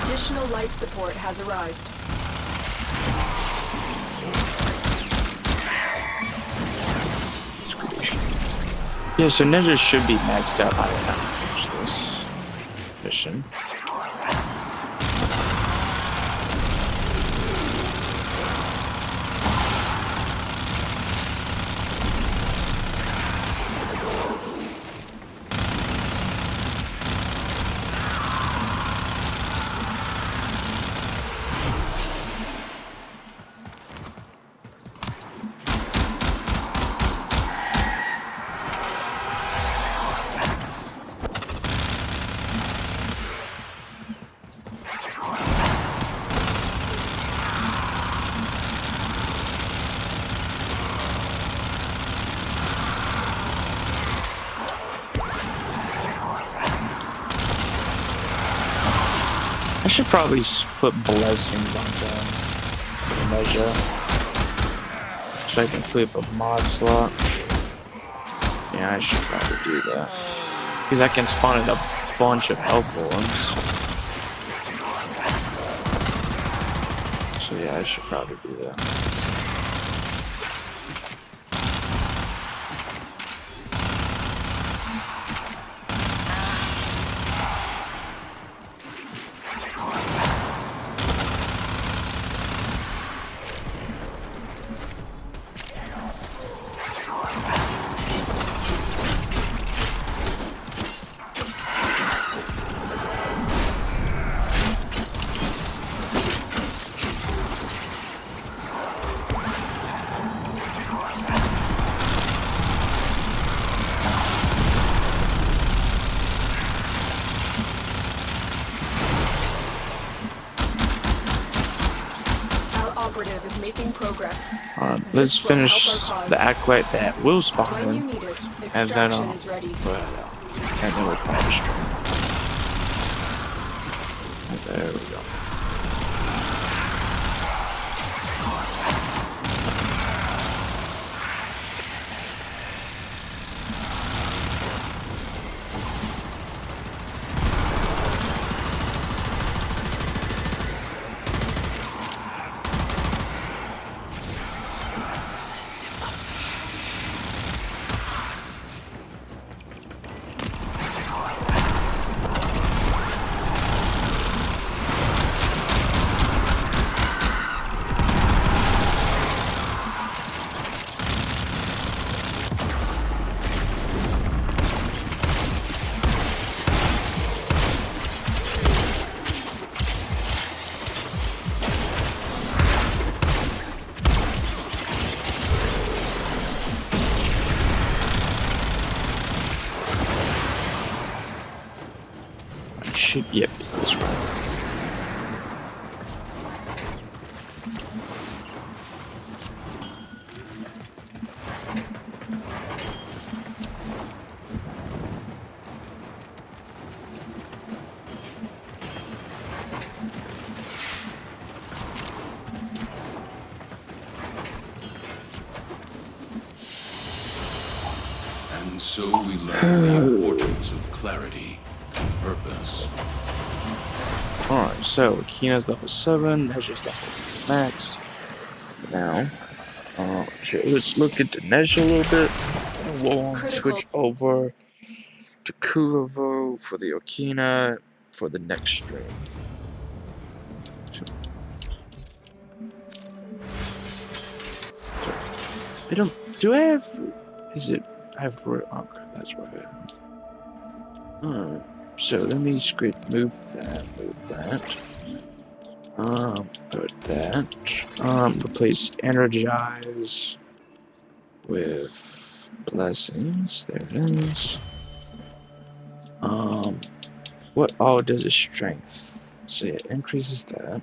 J: Additional life support has arrived.
I: Yeah, so ninjas should be maxed out by the time we finish this mission. I should probably put blessings on the measure so I can flip a mod slot. Yeah, I should probably do that because I can spawn in a bunch of health ones. So yeah, I should probably do that.
J: Is making progress.
I: Let's finish the aquat that will spawn
J: When you
I: in,
J: need it,
I: and then
J: extraction is ready.
I: and then we'll call the stream. There we go. direction? Yep, it's this way.
B: And so we learn the importance of clarity and purpose.
I: Alright, so Kina's level 7, Nezha's level max. Now, let's look into Nezha a little bit. And we'll switch over to Kurovo for the Okina for the next stream. I don't. Do I have? Is it? I have. Okay, that's what I have. So let me move that. Put that. Replace energize with blessings. There it is. What all does is strength? So it increases that.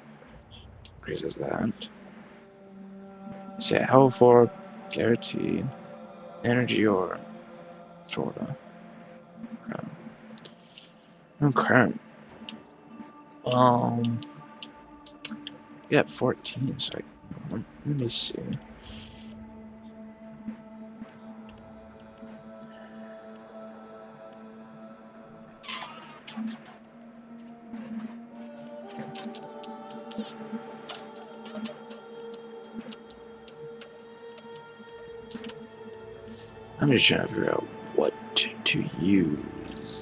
I: Increases that. So yeah, health for guaranteed. Energy or sorta. Okay. Yeah, 14. So let me see. I'm just trying to figure out what to use.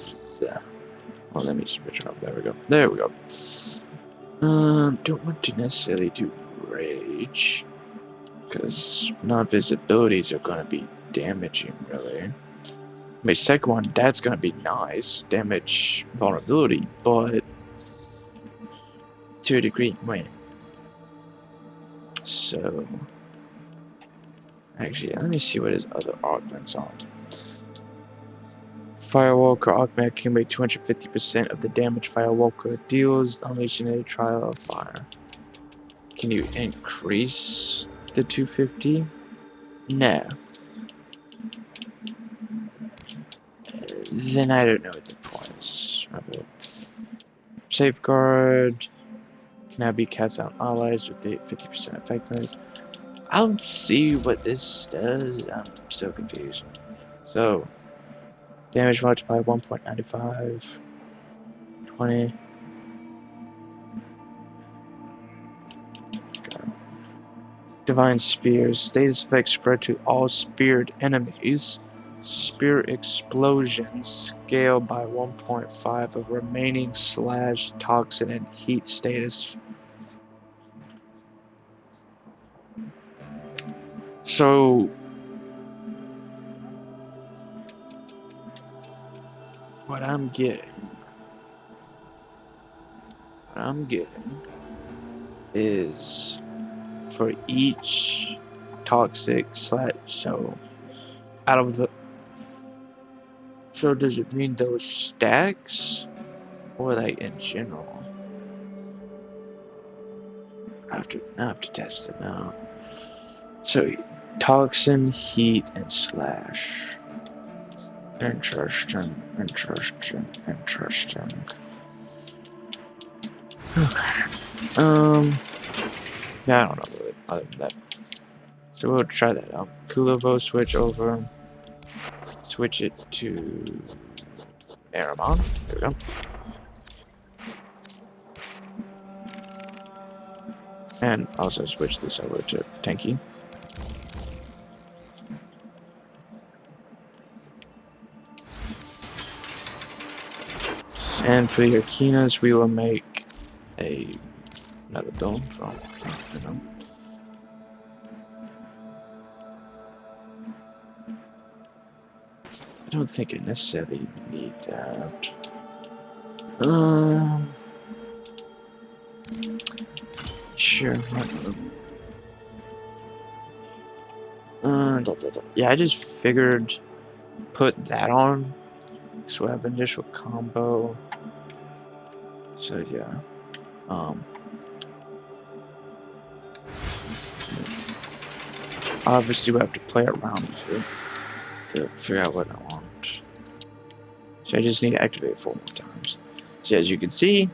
I: Well, let me switch up. There we go. There we go. Don't want to necessarily do rage, because non-visibilities are going to be damaging, really. I mean, second one, that's going to be nice. Damage vulnerability, but to a degree, wait. So, actually, let me see what his other augments on. Firewalker augment accumulate 250% of the damage Firewalker deals, unleashing a trial of fire. Can you increase the 250? No. Then I don't know what the point is of it. Safeguard can now be cast on allies with the 50% effectiveness. I'll see what this does. I'm so confused. So, damage multiplied 1.95, 20. Okay. Divine Spears. Status effects spread to all speared enemies. Spear explosions scale by 1.5 of remaining / toxin and heat status. So, what I'm getting is for each toxic / so out of the. So does it mean those stacks, or like in general? I have to test it now. So toxin, heat, and slash. Interesting. Okay. Yeah, I don't know really, other than that. So we'll try that out. Kulovo switch over. Switch it to Aramon. There we go. And also switch this over to Tenki. And for your Kinas, we will make another dome from, you know. I don't think I necessarily need that. Sure. Yeah, I just figured put that on, so I have initial combo. So yeah. Obviously we have to play around with it to figure out what I want. So I just need to activate it 4 more times. So as you can see,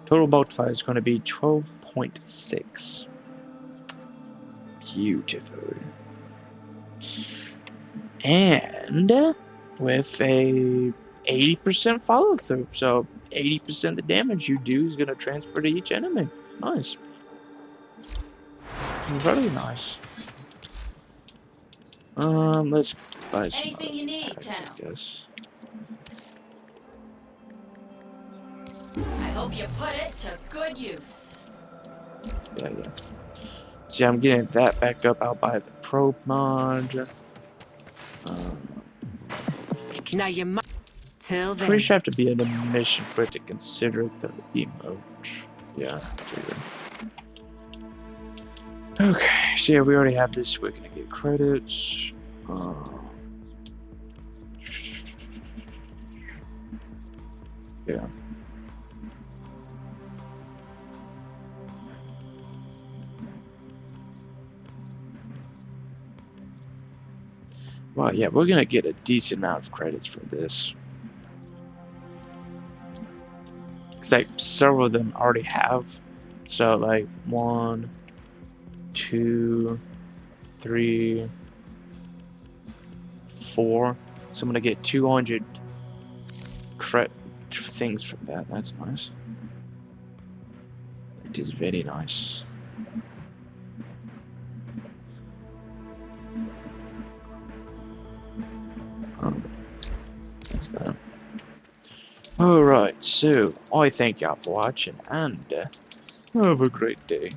I: total multiplier is going to be 12.6. Beautiful. And with a 80% follow through. So 80% of the damage you do is going to transfer to each enemy. Nice. Very nice. Let's buy some
K: Anything you need,
I: packs,
K: Tenno.
I: I guess.
K: I hope you put it to good use.
I: Yeah. See, I'm getting that back up. I'll buy the probe mod.
H: Now you might. Till then.
I: Pretty sure I have to be in a mission for it to consider the emote. Yeah, figure. Okay, so yeah, we already have this. We're gonna get credits. Yeah. Well, yeah, we're gonna get a decent amount of credits for this. Cause like several of them already have. So like 1, 2, 3, 4. So I'm gonna get 200 things from that. That's nice. It is very nice. That's that. Alright, so I thank y'all for watching and have a great day.